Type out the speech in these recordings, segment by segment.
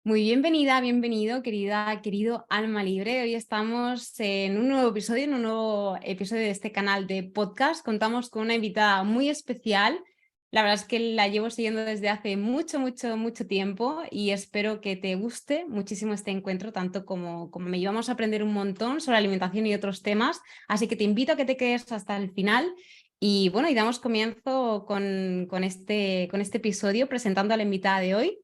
Muy bienvenida, bienvenido, querido Alma Libre. Hoy estamos en un nuevo episodio de este canal de podcast. Contamos con una invitada muy especial. La verdad es que la llevo siguiendo desde hace mucho tiempo y espero que te guste muchísimo este encuentro, tanto como me llevamos a aprender un montón sobre alimentación y otros temas. Así que te invito a que te quedes hasta el final. Y bueno, y damos comienzo con este episodio presentando a la invitada de hoy.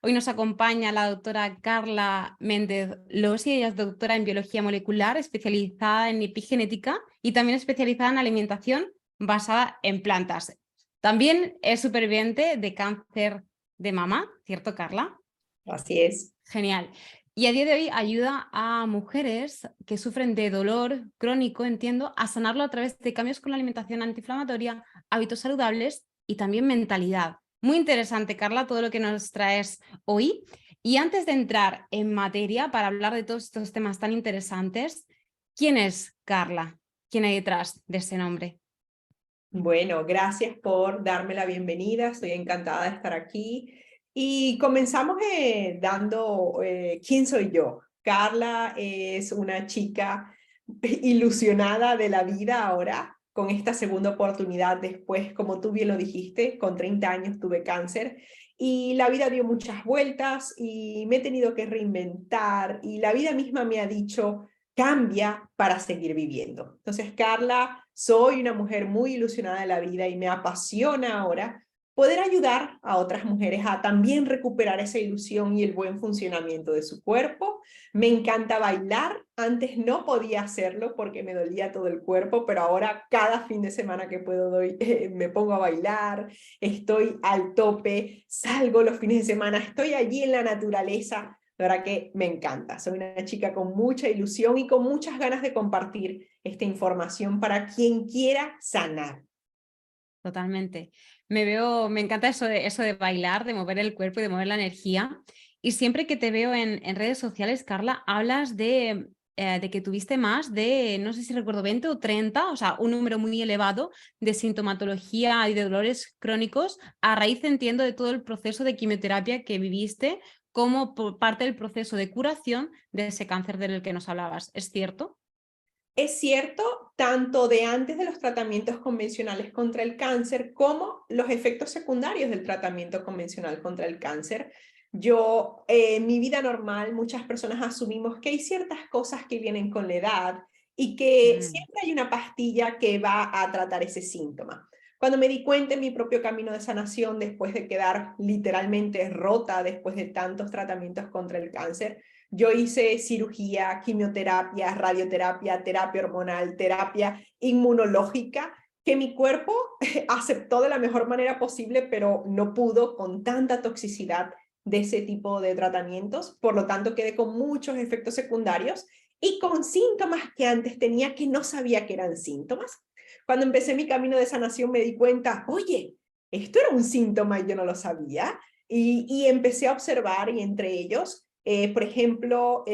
Hoy nos acompaña la doctora Carla Méndez Losi. Ella es doctora en biología molecular, especializada en epigenética y también especializada en alimentación basada en plantas. También es superviviente de cáncer de mama, ¿cierto, Carla? Así es. Genial. Y a día de hoy ayuda a mujeres que sufren de dolor crónico, entiendo, a sanarlo a través de cambios con la alimentación antiinflamatoria, hábitos saludables y también mentalidad. Muy interesante, Carla, todo lo que nos traes hoy. Y antes de entrar en materia para hablar de todos estos temas tan interesantes, ¿quién es Carla? ¿Quién hay detrás de ese nombre? Bueno, gracias por darme la bienvenida. Estoy encantada de estar aquí. Y comenzamos dando quién soy yo. Carla es una chica ilusionada de la vida ahora, con esta segunda oportunidad después, como tú bien lo dijiste, con 30 años tuve cáncer y la vida dio muchas vueltas y me he tenido que reinventar y la vida misma me ha dicho, cambia para seguir viviendo. Entonces, Carla, soy una mujer muy ilusionada de la vida y me apasiona ahora poder ayudar a otras mujeres a también recuperar esa ilusión y el buen funcionamiento de su cuerpo. Me encanta bailar. Antes no podía hacerlo porque me dolía todo el cuerpo, pero ahora cada fin de semana que puedo me pongo a bailar, estoy al tope, salgo los fines de semana, estoy allí en la naturaleza. La verdad que me encanta. Soy una chica con mucha ilusión y con muchas ganas de compartir esta información para quien quiera sanar. Totalmente. Me encanta eso de bailar, de mover el cuerpo y de mover la energía. Y siempre que te veo en redes sociales, Carla, hablas de que tuviste más de, no sé si recuerdo, 20 o 30, o sea, un número muy elevado de sintomatología y de dolores crónicos a raíz, entiendo, de todo el proceso de quimioterapia que viviste como por parte del proceso de curación de ese cáncer del que nos hablabas. ¿Es cierto? Es cierto, tanto de antes de los tratamientos convencionales contra el cáncer como los efectos secundarios del tratamiento convencional contra el cáncer. Yo, en mi vida normal, muchas personas asumimos que hay ciertas cosas que vienen con la edad y que Mm. siempre hay una pastilla que va a tratar ese síntoma. Cuando me di cuenta en mi propio camino de sanación, después de quedar literalmente rota después de tantos tratamientos contra el cáncer, yo hice cirugía, quimioterapia, radioterapia, terapia hormonal, terapia inmunológica, que mi cuerpo aceptó de la mejor manera posible, pero no pudo con tanta toxicidad de ese tipo de tratamientos. Por lo tanto, quedé con muchos efectos secundarios y con síntomas que antes tenía que no sabía que eran síntomas. Cuando empecé mi camino de sanación me di cuenta, oye, esto era un síntoma y yo no lo sabía. Y empecé a observar y entre ellos por ejemplo,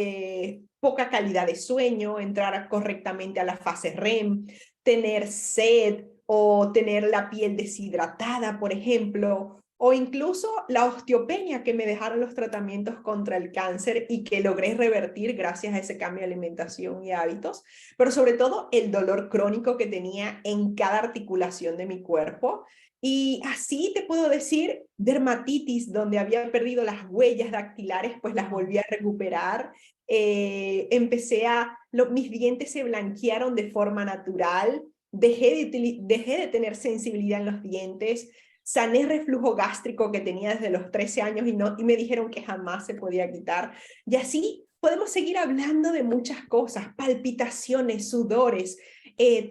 poca calidad de sueño, entrar correctamente a la fase REM, tener sed o tener la piel deshidratada, por ejemplo, o incluso la osteopenia que me dejaron los tratamientos contra el cáncer y que logré revertir gracias a ese cambio de alimentación y hábitos, pero sobre todo el dolor crónico que tenía en cada articulación de mi cuerpo. Y así te puedo decir, dermatitis, donde había perdido las huellas dactilares, pues las volví a recuperar. Mis dientes se blanquearon de forma natural, dejé de tener sensibilidad en los dientes, sané reflujo gástrico que tenía desde los 13 años y me dijeron que jamás se podía quitar. Y así podemos seguir hablando de muchas cosas, palpitaciones, sudores,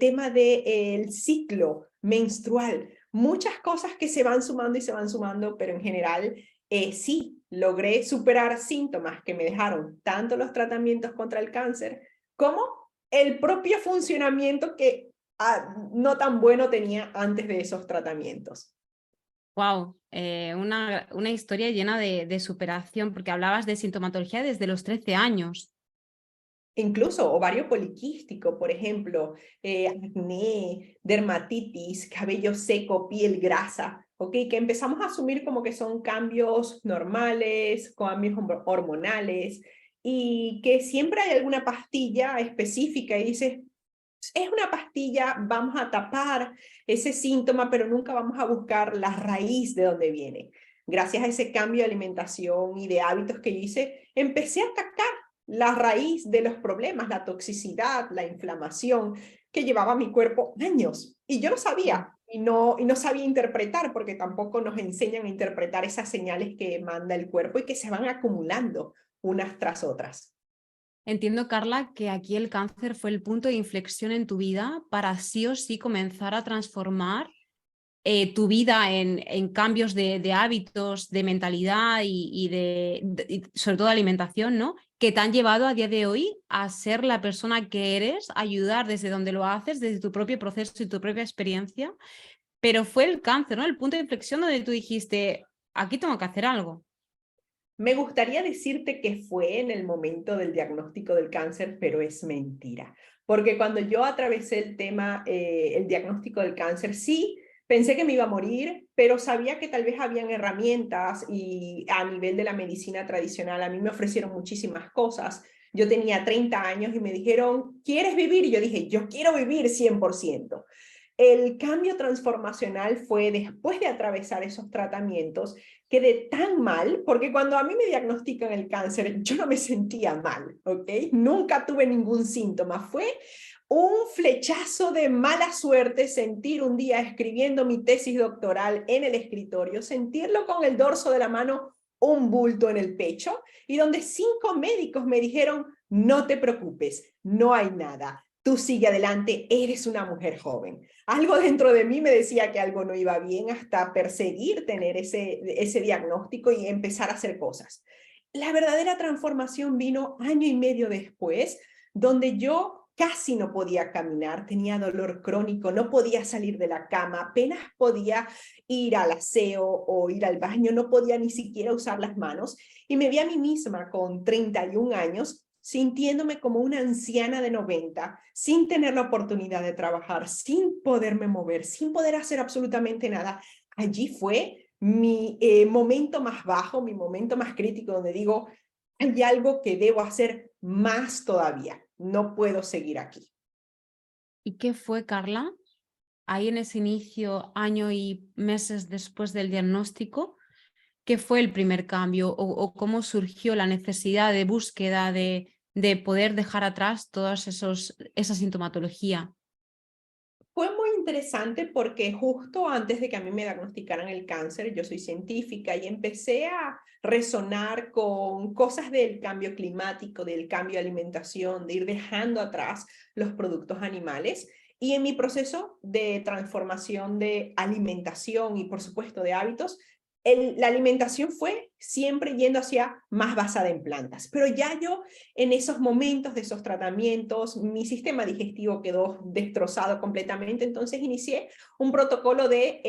tema del ciclo menstrual, muchas cosas que se van sumando y se van sumando, pero en general sí, logré superar síntomas que me dejaron tanto los tratamientos contra el cáncer como el propio funcionamiento que no tan bueno tenía antes de esos tratamientos. Wow, una historia llena de superación, porque hablabas de sintomatología desde los 13 años. Incluso ovario poliquístico, por ejemplo, acné, dermatitis, cabello seco, piel grasa. ¿ok? Que empezamos a asumir como que son cambios normales, cambios hormonales, y que siempre hay alguna pastilla específica y dices, es una pastilla, vamos a tapar ese síntoma, pero nunca vamos a buscar la raíz de donde viene. Gracias a ese cambio de alimentación y de hábitos que hice, empecé a atacar la raíz de los problemas, la toxicidad, la inflamación que llevaba mi cuerpo años. Y yo no sabía, y no sabía interpretar, porque tampoco nos enseñan a interpretar esas señales que manda el cuerpo y que se van acumulando unas tras otras. Entiendo, Carla, que aquí el cáncer fue el punto de inflexión en tu vida para sí o sí comenzar a transformar tu vida en cambios de hábitos, de mentalidad y sobre todo de alimentación, ¿no? Que te han llevado a día de hoy a ser la persona que eres, a ayudar desde donde lo haces, desde tu propio proceso y tu propia experiencia. Pero fue el cáncer, ¿no? El punto de inflexión donde tú dijiste, aquí tengo que hacer algo. Me gustaría decirte que fue en el momento del diagnóstico del cáncer, pero es mentira. Porque cuando yo atravesé el tema, el diagnóstico del cáncer, sí, pensé que me iba a morir, pero sabía que tal vez habían herramientas y a nivel de la medicina tradicional, a mí me ofrecieron muchísimas cosas. Yo tenía 30 años y me dijeron, ¿quieres vivir? Y yo dije, yo quiero vivir 100%. El cambio transformacional fue después de atravesar esos tratamientos. Quedé tan mal, porque cuando a mí me diagnostican el cáncer, yo no me sentía mal, ¿ok? Nunca tuve ningún síntoma. Fue un flechazo de mala suerte sentir un día escribiendo mi tesis doctoral en el escritorio, sentirlo con el dorso de la mano, un bulto en el pecho, y donde 5 médicos me dijeron, no te preocupes, no hay nada. Tú sigue adelante, eres una mujer joven. Algo dentro de mí me decía que algo no iba bien hasta perseguir tener ese diagnóstico y empezar a hacer cosas. La verdadera transformación vino año y medio después, donde yo casi no podía caminar, tenía dolor crónico, no podía salir de la cama, apenas podía ir al aseo o ir al baño, no podía ni siquiera usar las manos, y me vi a mí misma con 31 años sintiéndome como una anciana de 90, sin tener la oportunidad de trabajar, sin poderme mover, sin poder hacer absolutamente nada. Allí fue mi momento más bajo, mi momento más crítico, donde digo, hay algo que debo hacer más todavía, no puedo seguir aquí. ¿Y qué fue, Carla? Ahí en ese inicio, año y meses después del diagnóstico, ¿qué fue el primer cambio o cómo surgió la necesidad de búsqueda de poder dejar atrás toda esa sintomatología? Fue muy interesante porque justo antes de que a mí me diagnosticaran el cáncer, yo soy científica y empecé a resonar con cosas del cambio climático, del cambio de alimentación, de ir dejando atrás los productos animales. Y en mi proceso de transformación de alimentación y por supuesto de hábitos, la alimentación fue siempre yendo hacia más basada en plantas. Pero ya yo en esos momentos de esos tratamientos, mi sistema digestivo quedó destrozado completamente, entonces inicié un protocolo de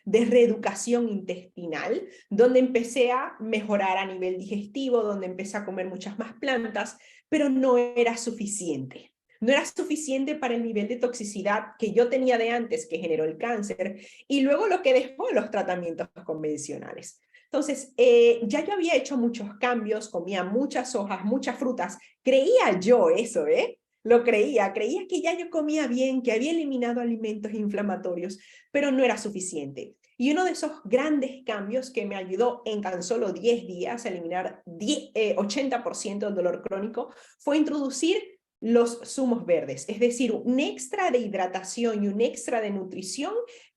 reeducación intestinal, donde empecé a mejorar a nivel digestivo, donde empecé a comer muchas más plantas, pero no era suficiente. No era suficiente para el nivel de toxicidad que yo tenía de antes, que generó el cáncer, y luego lo que dejó los tratamientos convencionales. Entonces, ya yo había hecho muchos cambios, comía muchas hojas, muchas frutas. Creía yo eso, ¿eh? Lo creía que ya yo comía bien, que había eliminado alimentos inflamatorios, pero no era suficiente. Y uno de esos grandes cambios que me ayudó en tan solo 10 días a eliminar 80% del dolor crónico fue introducir los zumos verdes, es decir, un extra de hidratación y un extra de nutrición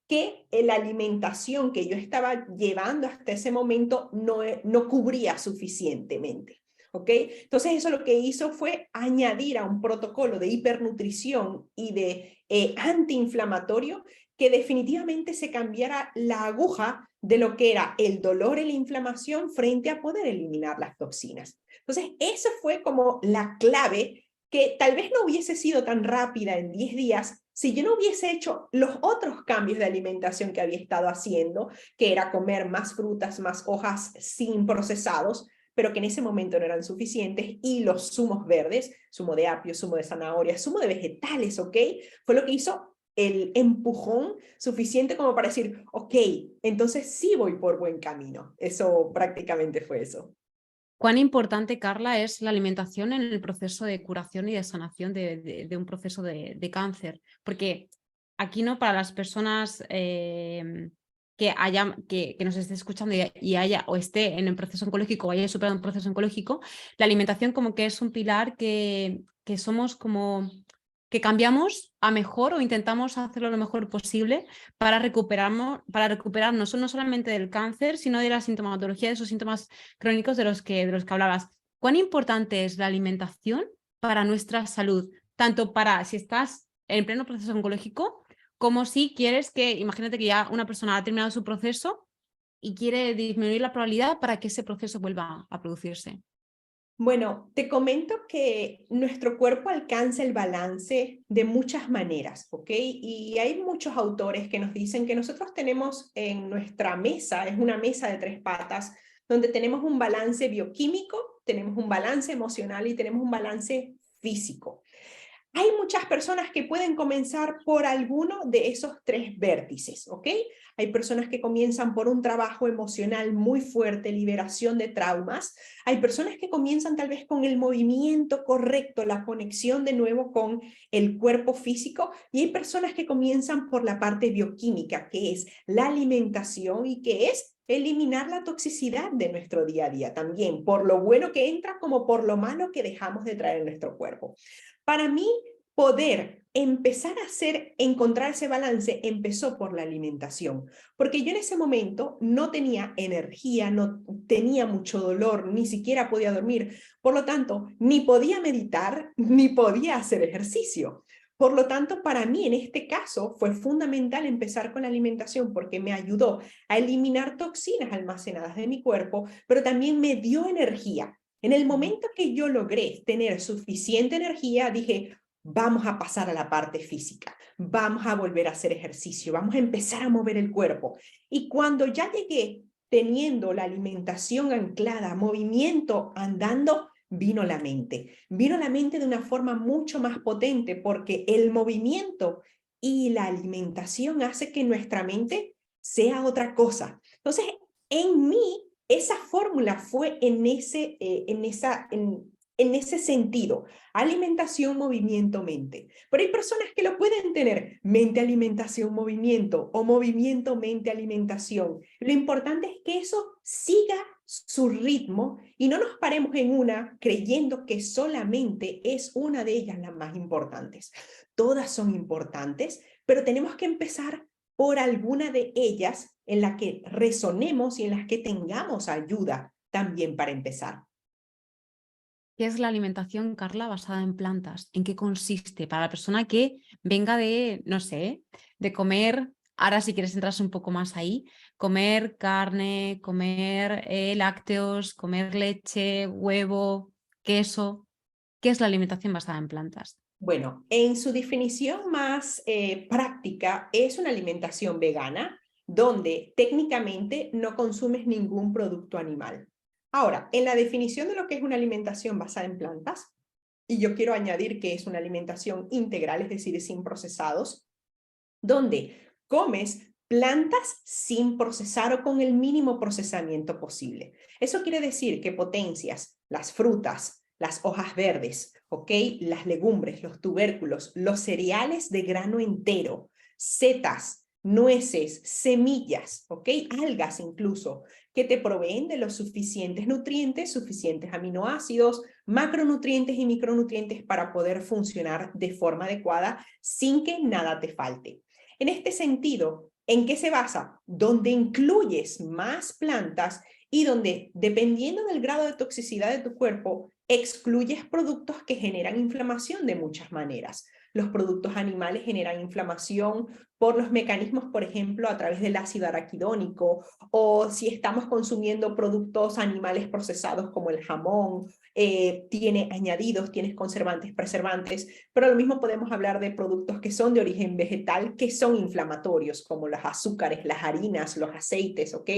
que la alimentación que yo estaba llevando hasta ese momento no cubría suficientemente. ¿Ok? Entonces eso lo que hizo fue añadir a un protocolo de hipernutrición y de antiinflamatorio que definitivamente se cambiara la aguja de lo que era el dolor y la inflamación frente a poder eliminar las toxinas. Entonces, eso fue como la clave que tal vez no hubiese sido tan rápida en 10 días si yo no hubiese hecho los otros cambios de alimentación que había estado haciendo, que era comer más frutas, más hojas sin procesados, pero que en ese momento no eran suficientes, y los zumos verdes, zumo de apio, zumo de zanahoria, zumo de vegetales, ¿ok? Fue lo que hizo el empujón suficiente como para decir, ok, entonces sí voy por buen camino. Eso prácticamente fue eso. ¿Cuán importante, Carla, es la alimentación en el proceso de curación y de sanación de un proceso de cáncer? Porque aquí, ¿no? Para las personas que nos esté escuchando y haya o esté en el proceso oncológico o haya superado un proceso oncológico, la alimentación como que es un pilar que somos como que cambiamos a mejor o intentamos hacerlo lo mejor posible para recuperarnos no solamente del cáncer, sino de la sintomatología, de esos síntomas crónicos de los que hablabas. ¿Cuán importante es la alimentación para nuestra salud? Tanto para si estás en pleno proceso oncológico, como si quieres que, imagínate que ya una persona ha terminado su proceso y quiere disminuir la probabilidad para que ese proceso vuelva a producirse. Bueno, te comento que nuestro cuerpo alcanza el balance de muchas maneras, ¿ok? Y hay muchos autores que nos dicen que nosotros tenemos en nuestra mesa, es una mesa de 3 patas, donde tenemos un balance bioquímico, tenemos un balance emocional y tenemos un balance físico. Hay muchas personas que pueden comenzar por alguno de esos 3 vértices, ¿ok? Hay personas que comienzan por un trabajo emocional muy fuerte, liberación de traumas. Hay personas que comienzan tal vez con el movimiento correcto, la conexión de nuevo con el cuerpo físico. Y hay personas que comienzan por la parte bioquímica, que es la alimentación y que es eliminar la toxicidad de nuestro día a día también, por lo bueno que entra como por lo malo que dejamos de traer en nuestro cuerpo. Para mí, poder empezar a encontrar ese balance empezó por la alimentación, porque yo en ese momento no tenía energía, no tenía mucho dolor, ni siquiera podía dormir, por lo tanto, ni podía meditar, ni podía hacer ejercicio. Por lo tanto, para mí en este caso fue fundamental empezar con la alimentación porque me ayudó a eliminar toxinas almacenadas de mi cuerpo, pero también me dio energía. En el momento que yo logré tener suficiente energía, dije, vamos a pasar a la parte física, vamos a volver a hacer ejercicio, vamos a empezar a mover el cuerpo. Y cuando ya llegué teniendo la alimentación anclada, movimiento andando, vino la mente. Vino la mente de una forma mucho más potente porque el movimiento y la alimentación hace que nuestra mente sea otra cosa. Entonces, en mí, esa fórmula fue en ese sentido, alimentación, movimiento, mente. Pero hay personas que lo pueden tener mente, alimentación, movimiento o movimiento, mente, alimentación. Lo importante es que eso siga su ritmo y no nos paremos en una creyendo que solamente es una de ellas las más importantes. Todas son importantes, pero tenemos que empezar por alguna de ellas en la que resonemos y en las que tengamos ayuda también para empezar. ¿Qué es la alimentación, Carla, basada en plantas? ¿En qué consiste? Para la persona que venga de, no sé, de comer, ahora si quieres entrar un poco más ahí, comer carne, comer lácteos, comer leche, huevo, queso. ¿Qué es la alimentación basada en plantas? Bueno, en su definición más práctica, es una alimentación vegana donde técnicamente no consumes ningún producto animal. Ahora, en la definición de lo que es una alimentación basada en plantas, y yo quiero añadir que es una alimentación integral, es decir, sin procesados, donde comes plantas sin procesar o con el mínimo procesamiento posible. Eso quiere decir que potencias las frutas, las hojas verdes, ¿ok? Las legumbres, los tubérculos, los cereales de grano entero, setas, nueces, semillas, ¿ok? Algas incluso, que te proveen de los suficientes nutrientes, suficientes aminoácidos, macronutrientes y micronutrientes para poder funcionar de forma adecuada sin que nada te falte. En este sentido, ¿en qué se basa? Donde incluyes más plantas y donde, dependiendo del grado de toxicidad de tu cuerpo, excluyes productos que generan inflamación de muchas maneras. Los productos animales generan inflamación por los mecanismos, por ejemplo, a través del ácido araquidónico, o si estamos consumiendo productos animales procesados como el jamón, tiene añadidos, tienes conservantes, preservantes, pero lo mismo podemos hablar de productos que son de origen vegetal, que son inflamatorios, como los azúcares, las harinas, los aceites, ¿ok?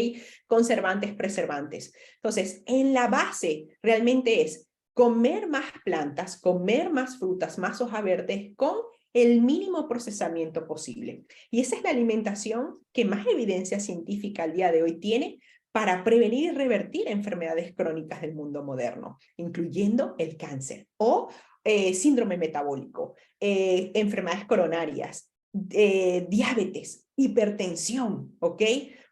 Conservantes, preservantes. Entonces, en la base realmente es comer más plantas, comer más frutas, más hojas verdes, con el mínimo procesamiento posible. Y esa es la alimentación que más evidencia científica al día de hoy tiene para prevenir y revertir enfermedades crónicas del mundo moderno, incluyendo el cáncer o síndrome metabólico, enfermedades coronarias, diabetes, hipertensión, ¿ok?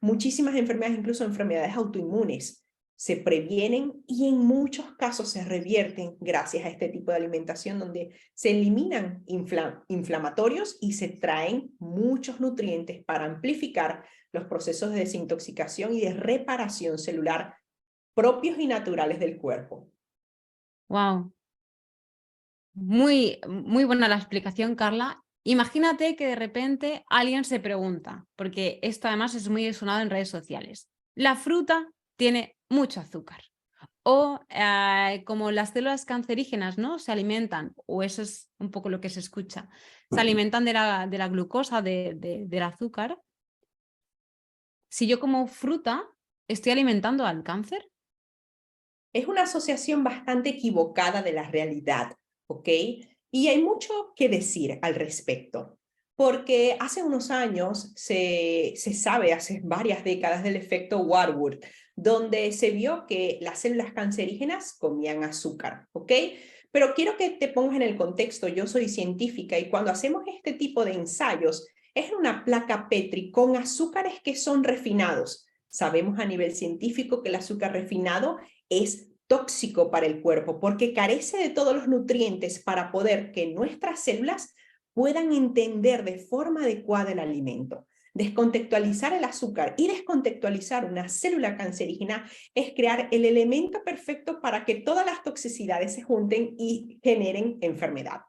Muchísimas enfermedades, incluso enfermedades autoinmunes, se previenen y en muchos casos se revierten gracias a este tipo de alimentación donde se eliminan inflamatorios y se traen muchos nutrientes para amplificar los procesos de desintoxicación y de reparación celular propios y naturales del cuerpo. Wow. Muy, muy buena la explicación, Carla. Imagínate que de repente alguien se pregunta, porque esto además es muy sonado en redes sociales. La fruta tiene mucho azúcar. O como las células cancerígenas, ¿no? Se alimentan, o eso es un poco lo que se escucha, se alimentan de la glucosa, del azúcar. Si yo como fruta, ¿estoy alimentando al cáncer? Es una asociación bastante equivocada de la realidad, ¿ok? Y hay mucho que decir al respecto, porque hace unos años se sabe, hace varias décadas, del efecto Warburg, donde se vio que las células cancerígenas comían azúcar, ¿ok? Pero quiero que te pongas en el contexto, yo soy científica y cuando hacemos este tipo de ensayos, es en una placa Petri con azúcares que son refinados. Sabemos a nivel científico que el azúcar refinado es tóxico para el cuerpo porque carece de todos los nutrientes para poder que nuestras células puedan entender de forma adecuada el alimento. Descontextualizar el azúcar y descontextualizar una célula cancerígena es crear el elemento perfecto para que todas las toxicidades se junten y generen enfermedad.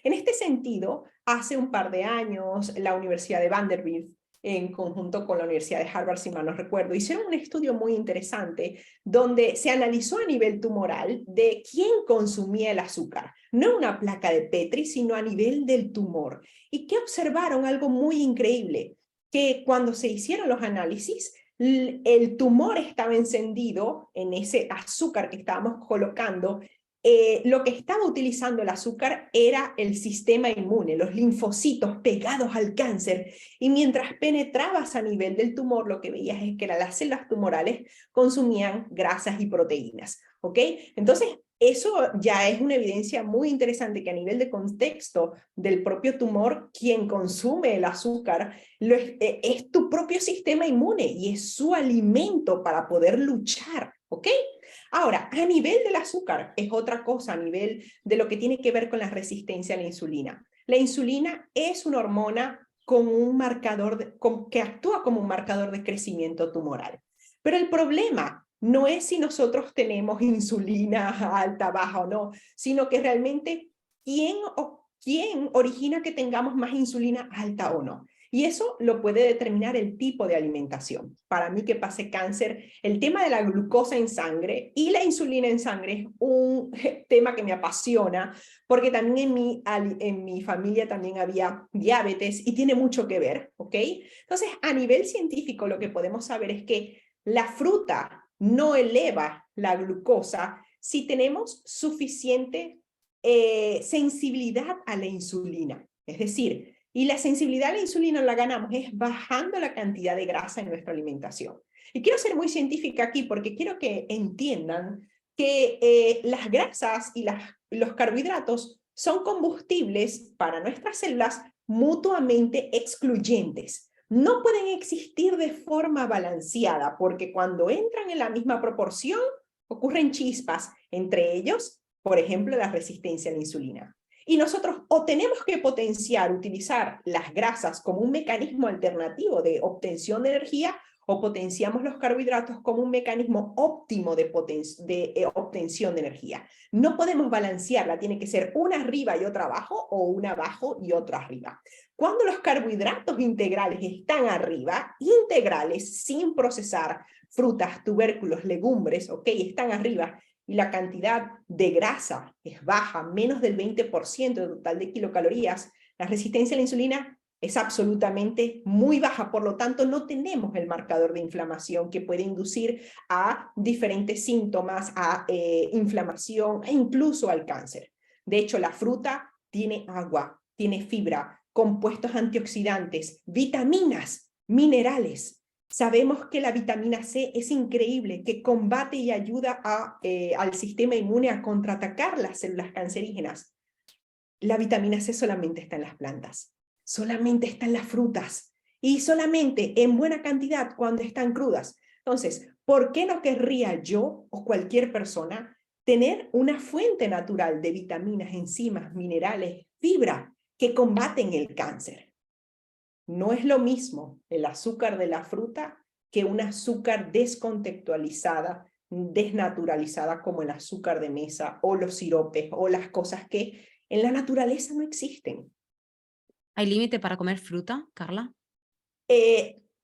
En este sentido, hace un par de años, la Universidad de Vanderbilt, en conjunto con la Universidad de Harvard, si mal no recuerdo, hicieron un estudio muy interesante donde se analizó a nivel tumoral de quién consumía el azúcar, no una placa de Petri, sino a nivel del tumor. ¿Y qué observaron? Algo muy increíble, que cuando se hicieron los análisis, el tumor estaba encendido en ese azúcar que estábamos colocando. Lo que estaba utilizando el azúcar era el sistema inmune, los linfocitos pegados al cáncer, y mientras penetrabas a nivel del tumor, lo que veías es que las células tumorales consumían grasas y proteínas, ¿ok? Entonces, eso ya es una evidencia muy interesante que a nivel de contexto del propio tumor, quien consume el azúcar es tu propio sistema inmune y es su alimento para poder luchar, ¿ok? Ahora, a nivel del azúcar es otra cosa, a nivel de lo que tiene que ver con la resistencia a la insulina. La insulina es una hormona con un marcador que actúa como un marcador de crecimiento tumoral. Pero el problema no es si nosotros tenemos insulina alta, baja o no, sino que realmente quién origina que tengamos más insulina alta o no. Y eso lo puede determinar el tipo de alimentación. Para mí que pase cáncer, el tema de la glucosa en sangre y la insulina en sangre es un tema que me apasiona, porque también en mi familia también había diabetes y tiene mucho que ver, ¿ok? Entonces, a nivel científico, lo que podemos saber es que la fruta no eleva la glucosa si tenemos suficiente sensibilidad a la insulina. Es decir, y la sensibilidad a la insulina la ganamos es bajando la cantidad de grasa en nuestra alimentación. Y quiero ser muy científica aquí porque quiero que entiendan que las grasas y los carbohidratos son combustibles para nuestras células mutuamente excluyentes. No pueden existir de forma balanceada porque cuando entran en la misma proporción ocurren chispas, entre ellos, por ejemplo, la resistencia a la insulina. Y nosotros o tenemos que potenciar, utilizar las grasas como un mecanismo alternativo de obtención de energía, o potenciamos los carbohidratos como un mecanismo óptimo de obtención de energía. No podemos balancearla, tiene que ser una arriba y otra abajo, o una abajo y otra arriba. Cuando los carbohidratos integrales están arriba, integrales sin procesar, frutas, tubérculos, legumbres, ok, están arriba, y la cantidad de grasa es baja, menos del 20% del total de kilocalorías, la resistencia a la insulina es absolutamente muy baja, por lo tanto no tenemos el marcador de inflamación que puede inducir a diferentes síntomas, a inflamación e incluso al cáncer. De hecho, la fruta tiene agua, tiene fibra, compuestos antioxidantes, vitaminas, minerales. Sabemos que la vitamina C es increíble, que combate y ayuda al sistema inmune a contraatacar las células cancerígenas. La vitamina C solamente está en las plantas, solamente está en las frutas y solamente en buena cantidad cuando están crudas. Entonces, ¿por qué no querría yo o cualquier persona tener una fuente natural de vitaminas, enzimas, minerales, fibra que combaten el cáncer? No es lo mismo el azúcar de la fruta que un azúcar descontextualizada, desnaturalizada como el azúcar de mesa o los siropes o las cosas que en la naturaleza no existen. ¿Hay límite para comer fruta, Carla?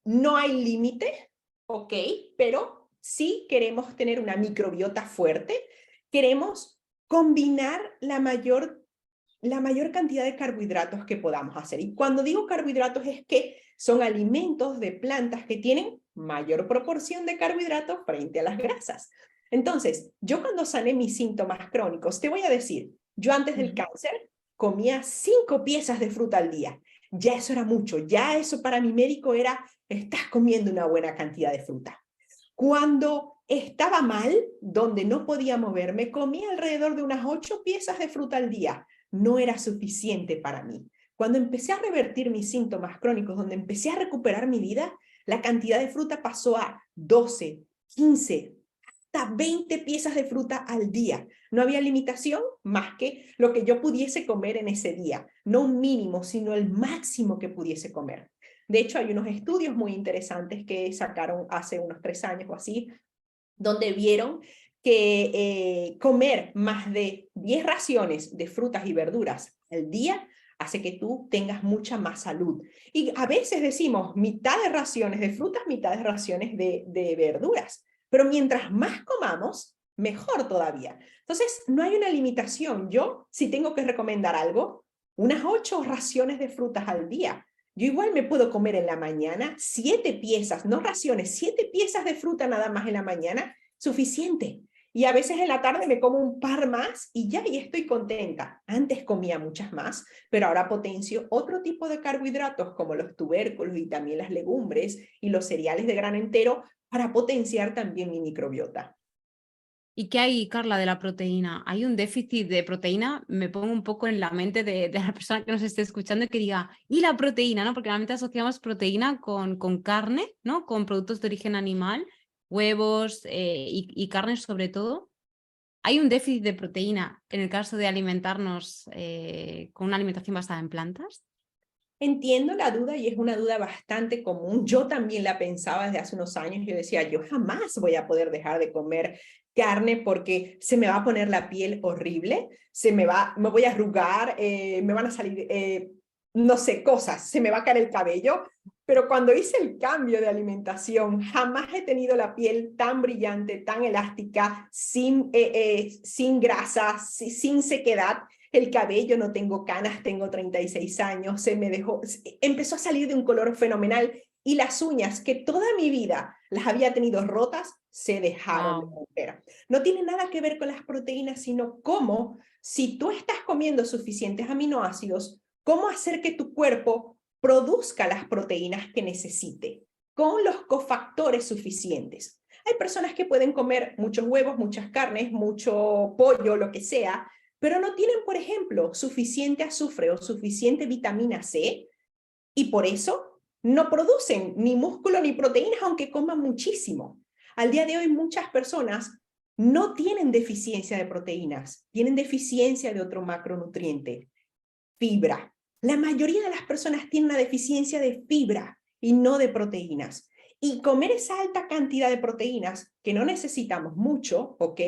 No hay límite, ok, pero sí queremos tener una microbiota fuerte, queremos combinar la mayor cantidad de carbohidratos que podamos hacer. Y cuando digo carbohidratos es que son alimentos de plantas que tienen mayor proporción de carbohidratos frente a las grasas. Entonces, yo cuando sané mis síntomas crónicos, te voy a decir, yo antes del cáncer comía 5 piezas de fruta al día. Ya eso era mucho, ya eso para mi médico era, estás comiendo una buena cantidad de fruta. Cuando estaba mal, donde no podía moverme, comía alrededor de unas 8 piezas de fruta al día. No era suficiente para mí. Cuando empecé a revertir mis síntomas crónicos, donde empecé a recuperar mi vida, la cantidad de fruta pasó a 12, 15, hasta 20 piezas de fruta al día. No había limitación más que lo que yo pudiese comer en ese día. No un mínimo, sino el máximo que pudiese comer. De hecho, hay unos estudios muy interesantes que sacaron hace unos 3 años o así, donde vieron que comer más de 10 raciones de frutas y verduras al día hace que tú tengas mucha más salud. Y a veces decimos mitad de raciones de frutas, mitad de raciones de verduras. Pero mientras más comamos, mejor todavía. Entonces, no hay una limitación. Yo, si tengo que recomendar algo, unas 8 raciones de frutas al día. Yo igual me puedo comer en la mañana 7 piezas, no raciones, 7 piezas de fruta nada más en la mañana, suficiente. Y a veces en la tarde me como un par más y ya, y estoy contenta. Antes comía muchas más, pero ahora potencio otro tipo de carbohidratos como los tubérculos y también las legumbres y los cereales de grano entero para potenciar también mi microbiota. ¿Y qué hay, Carla, de la proteína? ¿Hay un déficit de proteína? Me pongo un poco en la mente de la persona que nos esté escuchando y que diga, ¿y la proteína? ¿No? Porque normalmente asociamos proteína con carne, ¿no? Con productos de origen animal, huevos y carne sobre todo. ¿Hay un déficit de proteína en el caso de alimentarnos con una alimentación basada en plantas? Entiendo la duda y es una duda bastante común. Yo también la pensaba desde hace unos años. Yo decía, yo jamás voy a poder dejar de comer carne porque se me va a poner la piel horrible, me voy a arrugar, me van a salir, no sé, cosas, se me va a caer el cabello. Pero cuando hice el cambio de alimentación, jamás he tenido la piel tan brillante, tan elástica, sin grasa, sin sequedad. El cabello, no tengo canas, tengo 36 años, empezó a salir de un color fenomenal y las uñas que toda mi vida las había tenido rotas, se dejaron de romper. No tiene nada que ver con las proteínas, sino cómo, si tú estás comiendo suficientes aminoácidos, cómo hacer que tu cuerpo produzca las proteínas que necesite con los cofactores suficientes. Hay personas que pueden comer muchos huevos, muchas carnes, mucho pollo, lo que sea, pero no tienen, por ejemplo, suficiente azufre o suficiente vitamina C y por eso no producen ni músculo ni proteínas, aunque coman muchísimo. Al día de hoy muchas personas no tienen deficiencia de proteínas, tienen deficiencia de otro macronutriente, fibra. La mayoría de las personas tienen una deficiencia de fibra y no de proteínas. Y comer esa alta cantidad de proteínas, que no necesitamos mucho, ¿ok?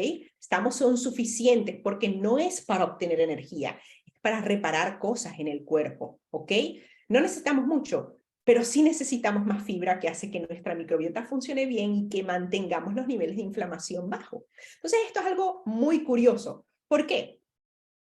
Son suficientes porque no es para obtener energía, es para reparar cosas en el cuerpo, ¿ok? No necesitamos mucho, pero sí necesitamos más fibra que hace que nuestra microbiota funcione bien y que mantengamos los niveles de inflamación bajos. Entonces, esto es algo muy curioso. ¿Por qué?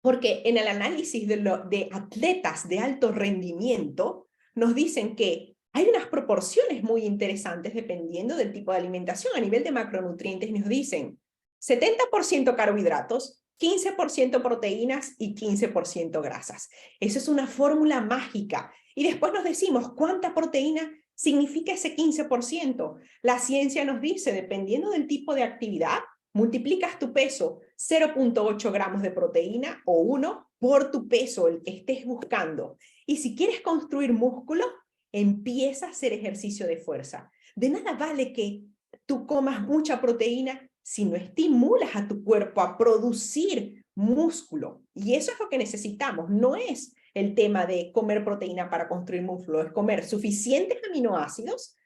Porque en el análisis de atletas de alto rendimiento, nos dicen que hay unas proporciones muy interesantes dependiendo del tipo de alimentación. A nivel de macronutrientes nos dicen 70% carbohidratos, 15% proteínas y 15% grasas. Eso es una fórmula mágica. Y después nos decimos, ¿cuánta proteína significa ese 15%? La ciencia nos dice, dependiendo del tipo de actividad, multiplicas tu peso, 0.8 gramos de proteína o 1 por tu peso, el que estés buscando. Y si quieres construir músculo, empieza a hacer ejercicio de fuerza. De nada vale que tú comas mucha proteína si no estimulas a tu cuerpo a producir músculo. Y eso es lo que necesitamos. No es el tema de comer proteína para construir músculo, es comer suficientes aminoácidos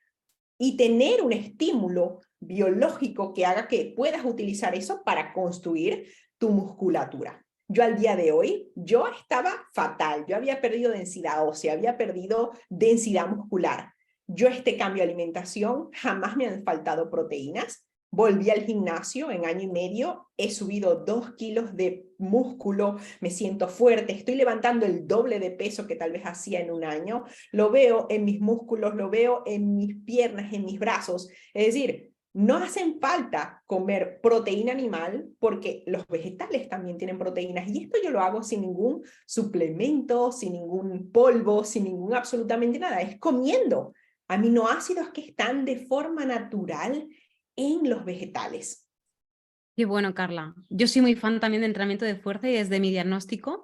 y tener un estímulo biológico que haga que puedas utilizar eso para construir tu musculatura. Yo al día de hoy, yo estaba fatal, yo había perdido densidad ósea, había perdido densidad muscular. Yo este cambio de alimentación, jamás me han faltado proteínas. Volví al gimnasio en año y medio, he subido 2 kilos de músculo, me siento fuerte, estoy levantando el doble de peso que tal vez hacía en un año, lo veo en mis músculos, lo veo en mis piernas, en mis brazos. Es decir, no hacen falta comer proteína animal porque los vegetales también tienen proteínas y esto yo lo hago sin ningún suplemento, sin ningún polvo, sin ningún absolutamente nada, es comiendo aminoácidos que están de forma natural en los vegetales. Qué bueno, Carla. Yo soy muy fan también de entrenamiento de fuerza y desde mi diagnóstico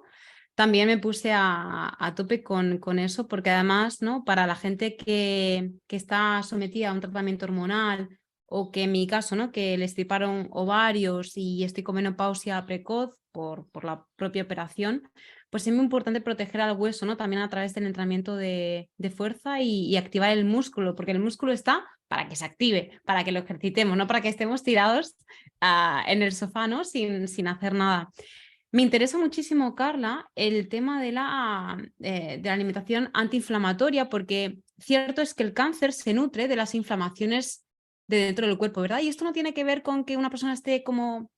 también me puse a tope con eso, porque además, ¿no? Para la gente que está sometida a un tratamiento hormonal o que en mi caso, ¿no? Que le extirparon ovarios y estoy con menopausia precoz por la propia operación, pues es muy importante proteger al hueso, ¿no? También a través del entrenamiento de fuerza y activar el músculo, porque el músculo está para que se active, para que lo ejercitemos, no para que estemos tirados en el sofá, ¿no? Sin hacer nada. Me interesa muchísimo, Carla, el tema de la alimentación antiinflamatoria, porque cierto es que el cáncer se nutre de las inflamaciones de dentro del cuerpo, ¿verdad? Y esto no tiene que ver con que una persona esté como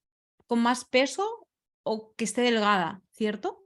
con más peso o que esté delgada, ¿cierto?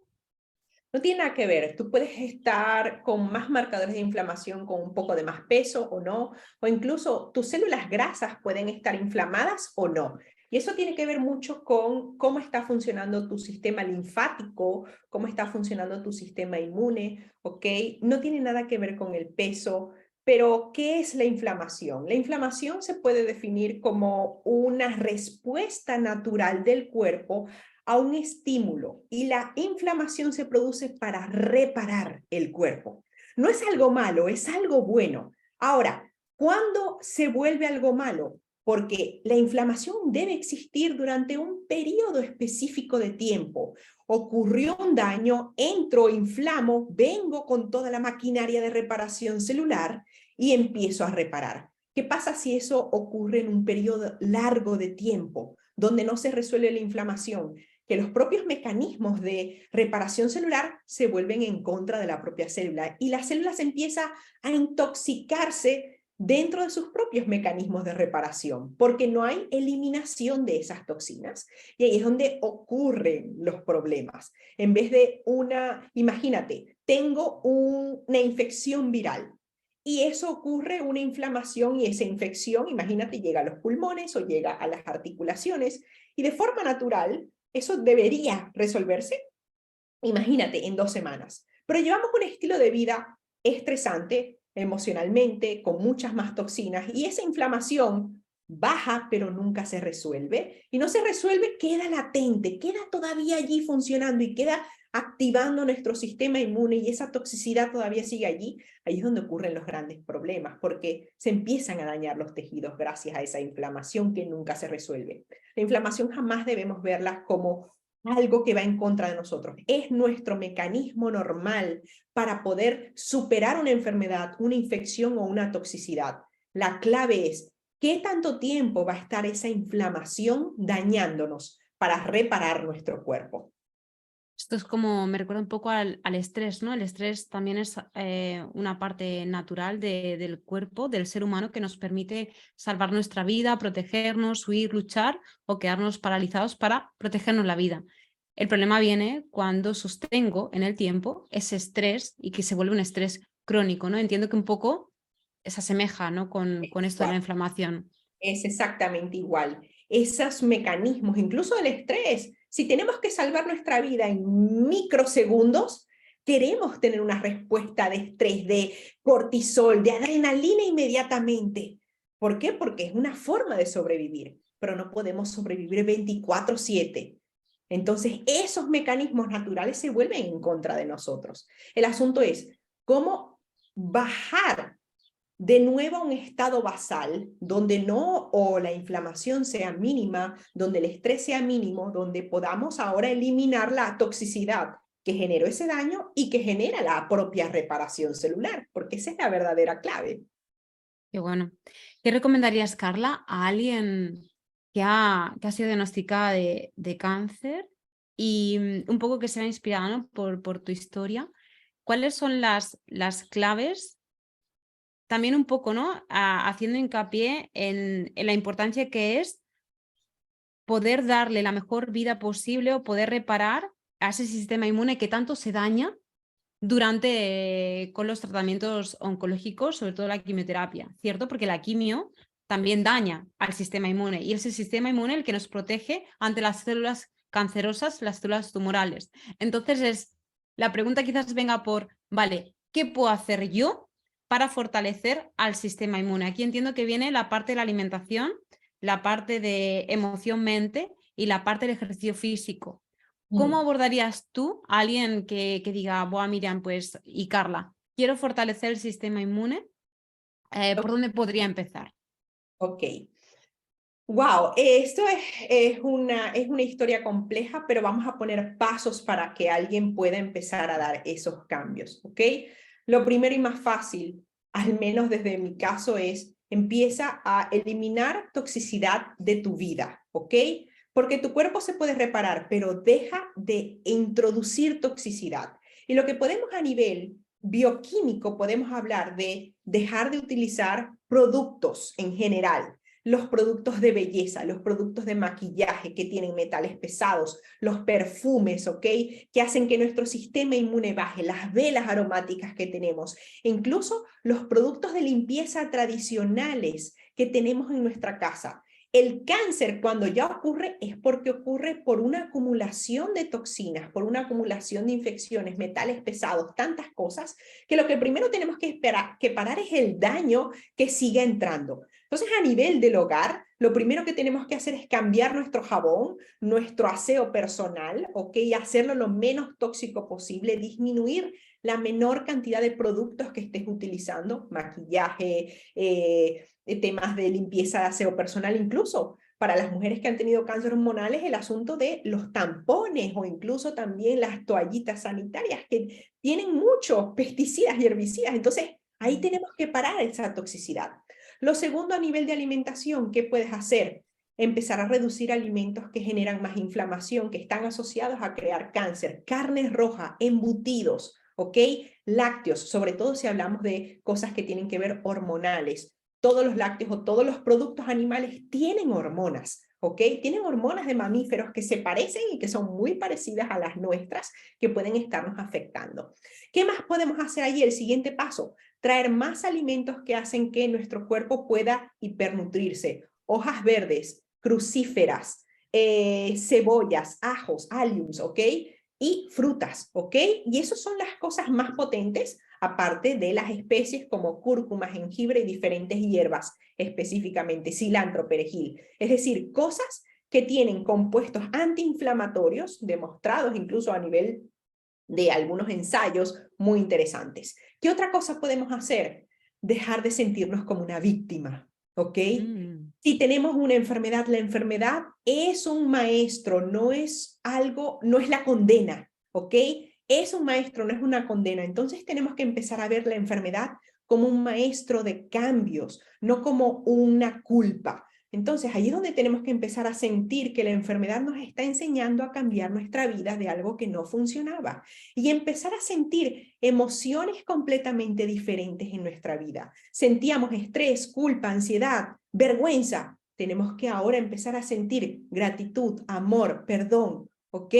No tiene nada que ver, tú puedes estar con más marcadores de inflamación, con un poco de más peso o no, o incluso tus células grasas pueden estar inflamadas o no. Y eso tiene que ver mucho con cómo está funcionando tu sistema linfático, cómo está funcionando tu sistema inmune, ¿ok? No tiene nada que ver con el peso, pero ¿qué es la inflamación? La inflamación se puede definir como una respuesta natural del cuerpo a un estímulo y la inflamación se produce para reparar el cuerpo. No es algo malo, es algo bueno. Ahora, ¿cuándo se vuelve algo malo? Porque la inflamación debe existir durante un periodo específico de tiempo. Ocurrió un daño, entro, inflamo, vengo con toda la maquinaria de reparación celular y empiezo a reparar. ¿Qué pasa si eso ocurre en un periodo largo de tiempo, donde no se resuelve la inflamación? Que los propios mecanismos de reparación celular se vuelven en contra de la propia célula y la célula se empieza a intoxicarse dentro de sus propios mecanismos de reparación, porque no hay eliminación de esas toxinas. Y ahí es donde ocurren los problemas. En vez de imagínate, tengo una infección viral y eso ocurre, una inflamación, y esa infección, imagínate, llega a los pulmones o llega a las articulaciones y de forma natural eso debería resolverse, imagínate, en 2 semanas. Pero llevamos un estilo de vida estresante emocionalmente, con muchas más toxinas, y esa inflamación baja, pero nunca se resuelve. Y no se resuelve, queda latente, queda todavía allí funcionando y queda activando nuestro sistema inmune y esa toxicidad todavía sigue allí. Ahí es donde ocurren los grandes problemas, porque se empiezan a dañar los tejidos gracias a esa inflamación que nunca se resuelve. La inflamación jamás debemos verla como algo que va en contra de nosotros. Es nuestro mecanismo normal para poder superar una enfermedad, una infección o una toxicidad. La clave es, ¿qué tanto tiempo va a estar esa inflamación dañándonos para reparar nuestro cuerpo? Esto es como, me recuerda un poco al estrés, ¿no? El estrés también es una parte natural del cuerpo, del ser humano, que nos permite salvar nuestra vida, protegernos, huir, luchar o quedarnos paralizados para protegernos la vida. El problema viene cuando sostengo en el tiempo ese estrés y que se vuelve un estrés crónico, ¿no? Entiendo que un poco se asemeja, ¿no? con esto de la inflamación. Es exactamente igual. Esos mecanismos, incluso el estrés, Si tenemos que salvar nuestra vida en microsegundos, queremos tener una respuesta de estrés, de cortisol, de adrenalina inmediatamente. ¿Por qué? Porque es una forma de sobrevivir, pero no podemos sobrevivir 24/7. Entonces, esos mecanismos naturales se vuelven en contra de nosotros. El asunto es cómo bajar de nuevo a un estado basal, donde no o la inflamación sea mínima, donde el estrés sea mínimo, donde podamos ahora eliminar la toxicidad que generó ese daño y que genera la propia reparación celular, porque esa es la verdadera clave. Qué bueno. ¿Qué recomendarías, Carla, a alguien que ha sido diagnosticada de cáncer y un poco que se ha inspirado, ¿no? por tu historia? ¿Cuáles son las claves? También un poco, ¿no? Haciendo hincapié en la importancia que es poder darle la mejor vida posible o poder reparar a ese sistema inmune que tanto se daña con los tratamientos oncológicos, sobre todo la quimioterapia, ¿cierto? Porque la quimio también daña al sistema inmune y es el sistema inmune el que nos protege ante las células cancerosas, las células tumorales. Entonces, la pregunta quizás venga por, vale, ¿qué puedo hacer yo para fortalecer al sistema inmune? Aquí entiendo que viene la parte de la alimentación, la parte de emoción-mente y la parte del ejercicio físico. ¿Cómo abordarías tú a alguien que diga, buah, Miriam, pues, y Carla, quiero fortalecer el sistema inmune? ¿Por dónde podría empezar? Ok. Wow, esto es una historia compleja, pero vamos a poner pasos para que alguien pueda empezar a dar esos cambios, ¿ok? Lo primero y más fácil, al menos desde mi caso, es empieza a eliminar toxicidad de tu vida, ¿ok? Porque tu cuerpo se puede reparar, pero deja de introducir toxicidad. Y lo que podemos a nivel bioquímico, podemos hablar de dejar de utilizar productos en general, los productos de belleza, los productos de maquillaje que tienen metales pesados, los perfumes, ¿ok? Que hacen que nuestro sistema inmune baje, las velas aromáticas que tenemos, e incluso los productos de limpieza tradicionales que tenemos en nuestra casa. El cáncer, cuando ya ocurre, es porque ocurre por una acumulación de toxinas, por una acumulación de infecciones, metales pesados, tantas cosas, que lo que primero tenemos que parar es el daño que siga entrando. Entonces, a nivel del hogar, lo primero que tenemos que hacer es cambiar nuestro jabón, nuestro aseo personal, ¿ok? Y hacerlo lo menos tóxico posible, disminuir la menor cantidad de productos que estés utilizando, maquillaje, temas de limpieza de aseo personal, incluso para las mujeres que han tenido cáncer hormonal, el asunto de los tampones o incluso también las toallitas sanitarias que tienen muchos pesticidas y herbicidas. Entonces, ahí tenemos que parar esa toxicidad. Lo segundo, a nivel de alimentación, ¿qué puedes hacer? Empezar a reducir alimentos que generan más inflamación, que están asociados a crear cáncer, carne roja, embutidos, ¿ok? Lácteos, sobre todo si hablamos de cosas que tienen que ver hormonales. Todos los lácteos o todos los productos animales tienen hormonas, ¿ok? Tienen hormonas de mamíferos que se parecen y que son muy parecidas a las nuestras, que pueden estarnos afectando. ¿Qué más podemos hacer allí? El siguiente paso, traer más alimentos que hacen que nuestro cuerpo pueda hipernutrirse. Hojas verdes, crucíferas, cebollas, ajos, alliums, ¿ok? Y frutas, ¿ok? Y esas son las cosas más potentes, aparte de las especies como cúrcuma, jengibre y diferentes hierbas, específicamente cilantro, perejil. Es decir, cosas que tienen compuestos antiinflamatorios, demostrados incluso a nivel de algunos ensayos muy interesantes. ¿Qué otra cosa podemos hacer? Dejar de sentirnos como una víctima, ¿ok? Si tenemos una enfermedad, la enfermedad es un maestro, no es algo, no es la condena, ¿ok? Es un maestro, no es una condena. Entonces tenemos que empezar a ver la enfermedad como un maestro de cambios, no como una culpa. Entonces, ahí es donde tenemos que empezar a sentir que la enfermedad nos está enseñando a cambiar nuestra vida de algo que no funcionaba y empezar a sentir emociones completamente diferentes en nuestra vida. Sentíamos estrés, culpa, ansiedad, vergüenza. Tenemos que ahora empezar a sentir gratitud, amor, perdón, ¿ok?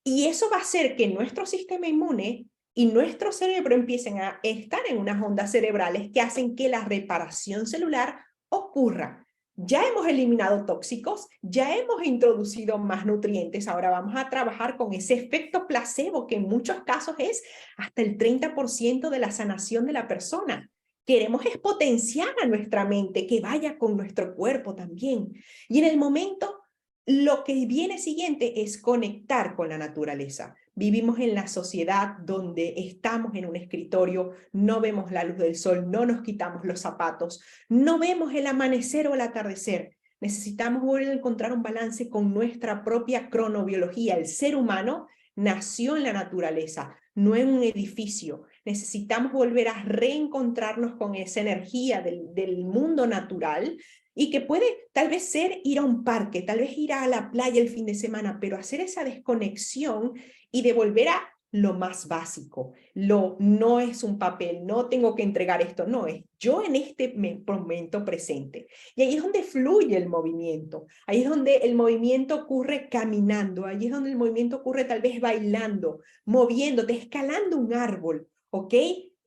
Y eso va a hacer que nuestro sistema inmune y nuestro cerebro empiecen a estar en unas ondas cerebrales que hacen que la reparación celular ocurra. Ya hemos eliminado tóxicos, ya hemos introducido más nutrientes, ahora vamos a trabajar con ese efecto placebo que en muchos casos es hasta el 30% de la sanación de la persona. Queremos es potenciar a nuestra mente, que vaya con nuestro cuerpo también. Y en el momento, lo que viene siguiente es conectar con la naturaleza. Vivimos en la sociedad donde estamos en un escritorio, no vemos la luz del sol, no nos quitamos los zapatos, no vemos el amanecer o el atardecer. Necesitamos volver a encontrar un balance con nuestra propia cronobiología. El ser humano nació en la naturaleza, no en un edificio. Necesitamos volver a reencontrarnos con esa energía del mundo natural, y que puede tal vez ser ir a un parque, tal vez ir a la playa el fin de semana, pero hacer esa desconexión y de volver a lo más básico. No es un papel, no tengo que entregar esto, no, es yo en este momento presente. Y ahí es donde fluye el movimiento, ahí es donde el movimiento ocurre caminando, ahí es donde el movimiento ocurre tal vez bailando, moviéndote, escalando un árbol, ¿ok?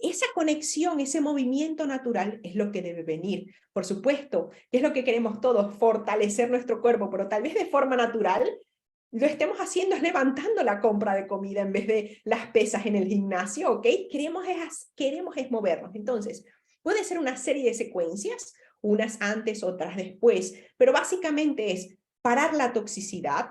Esa conexión, ese movimiento natural es lo que debe venir. Por supuesto, es lo que queremos todos, fortalecer nuestro cuerpo, pero tal vez de forma natural. Lo estemos haciendo es levantando la compra de comida en vez de las pesas en el gimnasio, ¿ok? Queremos es movernos. Entonces, puede ser una serie de secuencias, unas antes, otras después, pero básicamente es parar la toxicidad,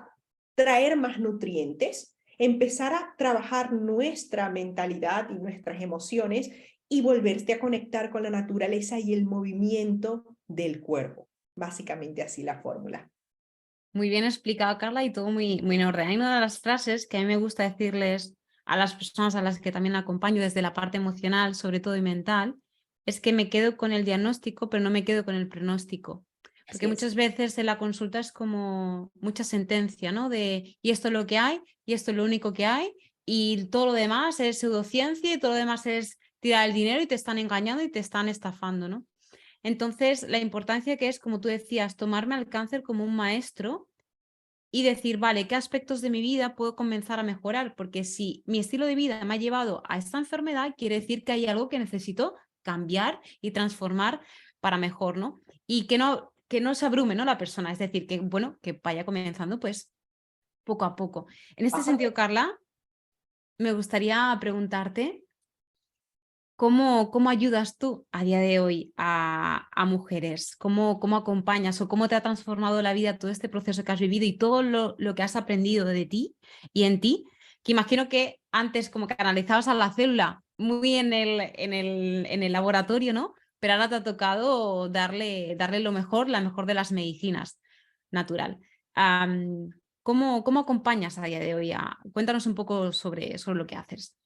traer más nutrientes, empezar a trabajar nuestra mentalidad y nuestras emociones y volverte a conectar con la naturaleza y el movimiento del cuerpo. Básicamente así la fórmula. Muy bien explicado, Carla, y todo muy en orden. Hay una de las frases que a mí me gusta decirles a las personas a las que también acompaño desde la parte emocional, sobre todo y mental, es que me quedo con el diagnóstico, pero no me quedo con el pronóstico. Porque muchas veces en la consulta es como mucha sentencia, ¿no? De, y esto es lo que hay, y esto es lo único que hay, y todo lo demás es pseudociencia, y todo lo demás es tirar el dinero y te están engañando y te están estafando, ¿no? Entonces, la importancia que es, como tú decías, tomarme al cáncer como un maestro y decir, vale, ¿qué aspectos de mi vida puedo comenzar a mejorar? Porque si mi estilo de vida me ha llevado a esta enfermedad, quiere decir que hay algo que necesito cambiar y transformar para mejor, ¿no? Y que no se abrume, ¿no? La persona, es decir, que, bueno, que vaya comenzando pues poco a poco. En este sentido, Carla, me gustaría preguntarte, ¿cómo ayudas tú a día de hoy a mujeres? ¿Cómo acompañas o cómo te ha transformado la vida todo este proceso que has vivido y todo lo que has aprendido de ti y en ti? Que imagino que antes como que analizabas a la célula muy en el laboratorio, ¿no? Pero ahora te ha tocado darle lo mejor, la mejor de las medicinas natural. ¿Cómo acompañas a día de hoy? Cuéntanos un poco sobre lo que haces.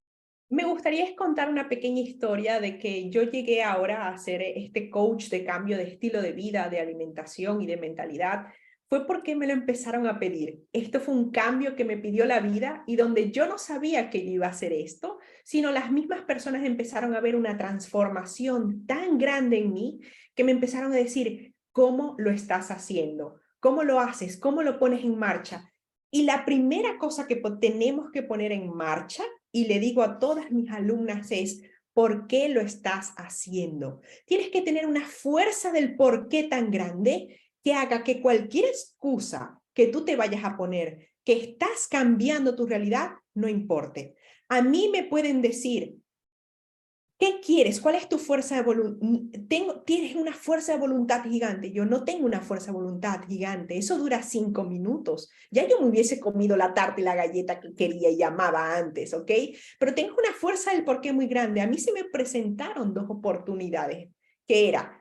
Me gustaría contar una pequeña historia de que yo llegué ahora a ser este coach de cambio de estilo de vida, de alimentación y de mentalidad. Fue porque me lo empezaron a pedir. Esto fue un cambio que me pidió la vida y donde yo no sabía que yo iba a hacer esto, sino las mismas personas empezaron a ver una transformación tan grande en mí que me empezaron a decir, ¿cómo lo estás haciendo? ¿Cómo lo haces? ¿Cómo lo pones en marcha? Y la primera cosa que tenemos que poner en marcha, y le digo a todas mis alumnas, es ¿por qué lo estás haciendo? Tienes que tener una fuerza del por qué tan grande que haga que cualquier excusa que tú te vayas a poner, que estás cambiando tu realidad, no importe. A mí me pueden decir, ¿qué quieres? ¿Cuál es tu fuerza de voluntad? Tienes una fuerza de voluntad gigante. Yo no tengo una fuerza de voluntad gigante. Eso dura 5 minutos. Ya yo me hubiese comido la tarta y la galleta que quería y llamaba antes, ¿ok? Pero tengo una fuerza del porqué muy grande. A mí se me presentaron 2 oportunidades, que era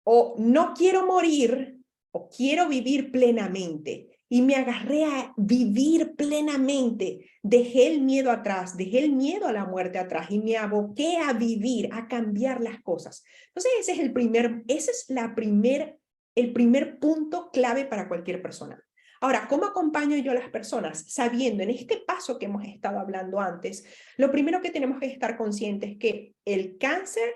o no quiero morir o quiero vivir plenamente. Y me agarré a vivir plenamente. Dejé el miedo atrás, dejé el miedo a la muerte atrás y me aboqué a vivir, a cambiar las cosas. Entonces ese es el primer punto clave para cualquier persona. Ahora, ¿cómo acompaño yo a las personas? Sabiendo en este paso que hemos estado hablando antes, lo primero que tenemos que estar conscientes es que el cáncer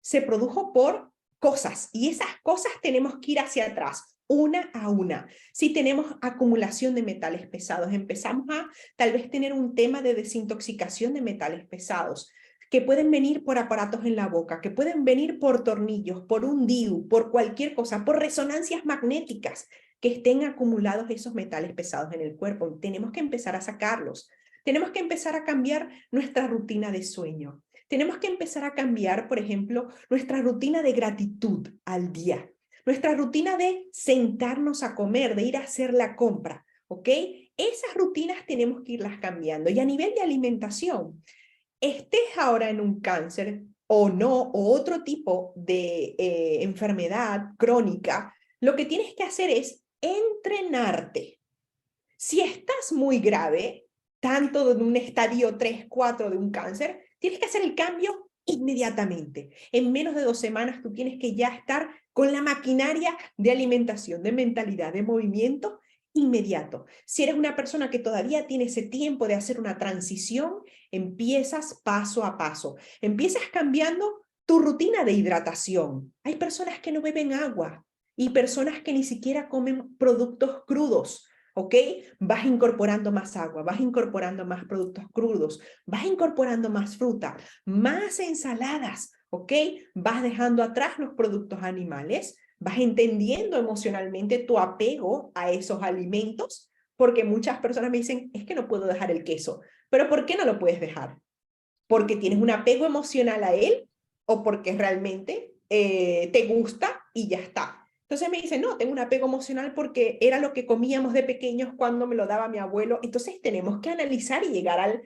se produjo por cosas y esas cosas tenemos que ir hacia atrás, una a una. Si tenemos acumulación de metales pesados, empezamos a tal vez tener un tema de desintoxicación de metales pesados. que pueden venir por aparatos en la boca, que pueden venir por tornillos, por un DIU, por cualquier cosa, por resonancias magnéticas, que estén acumulados esos metales pesados en el cuerpo. Tenemos que empezar a sacarlos. Tenemos que empezar a cambiar nuestra rutina de sueño. Tenemos que empezar a cambiar, por ejemplo, nuestra rutina de gratitud al día. Nuestra rutina de sentarnos a comer, de ir a hacer la compra, ¿ok? Esas rutinas tenemos que irlas cambiando. Y a nivel de alimentación, estés ahora en un cáncer o no, o otro tipo de enfermedad crónica, lo que tienes que hacer es entrenarte. Si estás muy grave, tanto de un estadio 3, 4 de un cáncer, tienes que hacer el cambio inmediatamente. En menos de 2 semanas tú tienes que ya estar con la maquinaria de alimentación, de mentalidad, de movimiento inmediato. Si eres una persona que todavía tiene ese tiempo de hacer una transición, empiezas paso a paso. Empiezas cambiando tu rutina de hidratación. Hay personas que no beben agua y personas que ni siquiera comen productos crudos. ¿Ok? Vas incorporando más agua, vas incorporando más productos crudos, vas incorporando más fruta, más ensaladas, ¿ok? Vas dejando atrás los productos animales, vas entendiendo emocionalmente tu apego a esos alimentos, porque muchas personas me dicen, es que no puedo dejar el queso, pero ¿por qué no lo puedes dejar? ¿Porque tienes un apego emocional a él o porque realmente te gusta y ya está? Entonces me dice, no, tengo un apego emocional porque era lo que comíamos de pequeños cuando me lo daba mi abuelo. Entonces tenemos que analizar y llegar al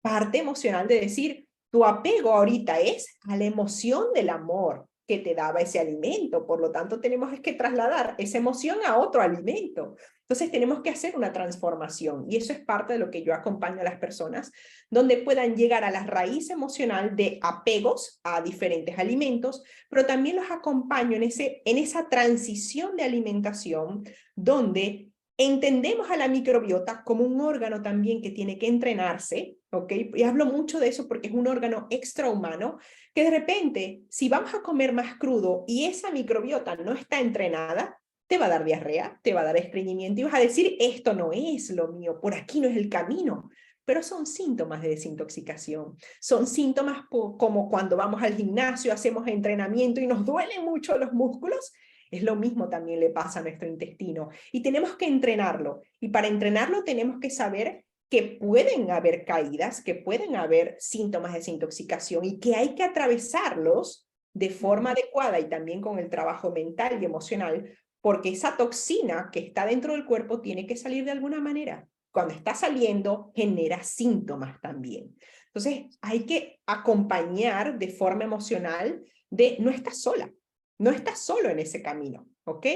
parte emocional de decir, tu apego ahorita es a la emoción del amor que te daba ese alimento. Por lo tanto, tenemos que trasladar esa emoción a otro alimento. Entonces tenemos que hacer una transformación y eso es parte de lo que yo acompaño a las personas, donde puedan llegar a la raíz emocional de apegos a diferentes alimentos, pero también los acompaño en esa transición de alimentación donde entendemos a la microbiota como un órgano también que tiene que entrenarse, ¿ok? Y hablo mucho de eso porque es un órgano extrahumano que de repente, si vamos a comer más crudo y esa microbiota no está entrenada, te va a dar diarrea, te va a dar estreñimiento y vas a decir, esto no es lo mío, por aquí no es el camino. Pero son síntomas de desintoxicación. Son síntomas como cuando vamos al gimnasio, hacemos entrenamiento y nos duelen mucho los músculos. Es lo mismo también le pasa a nuestro intestino. Y tenemos que entrenarlo. Y para entrenarlo tenemos que saber que pueden haber caídas, que pueden haber síntomas de desintoxicación y que hay que atravesarlos de forma adecuada y también con el trabajo mental y emocional, porque esa toxina que está dentro del cuerpo tiene que salir de alguna manera. Cuando está saliendo, genera síntomas también. Entonces, hay que acompañar de forma emocional de no estás sola, no estás solo en ese camino, ¿ok?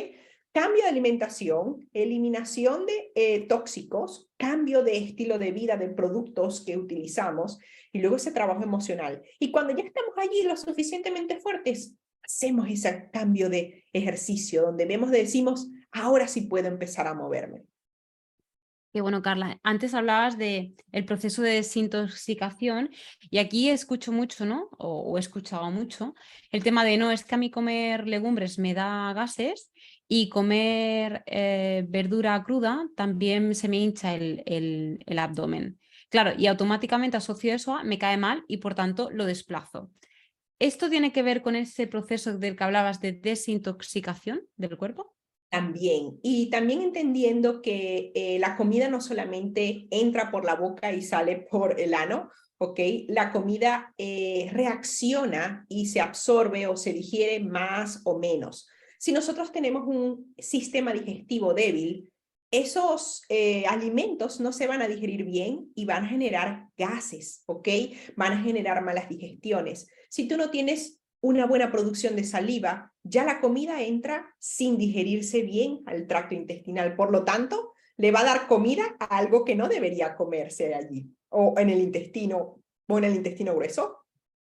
Cambio de alimentación, eliminación de tóxicos, cambio de estilo de vida, de productos que utilizamos y luego ese trabajo emocional. Y cuando ya estamos allí lo suficientemente fuertes, hacemos ese cambio de ejercicio donde vemos, decimos, ahora sí puedo empezar a moverme. Qué bueno, Carla. Antes hablabas de el proceso de desintoxicación y aquí escucho mucho, ¿no? O he escuchado mucho el tema de, no, es que a mí comer legumbres me da gases y comer verdura cruda también se me hincha el abdomen. Claro, y automáticamente asocio eso a me cae mal y por tanto lo desplazo. ¿Esto tiene que ver con ese proceso del que hablabas de desintoxicación del cuerpo? También, y también entendiendo que la comida no solamente entra por la boca y sale por el ano, ¿ok? La comida reacciona y se absorbe o se digiere más o menos. Si nosotros tenemos un sistema digestivo débil, esos alimentos no se van a digerir bien y van a generar gases, ¿ok? Van a generar malas digestiones. Si tú no tienes una buena producción de saliva, ya la comida entra sin digerirse bien al tracto intestinal. Por lo tanto, le va a dar comida a algo que no debería comerse allí, o en el intestino, o en el intestino grueso.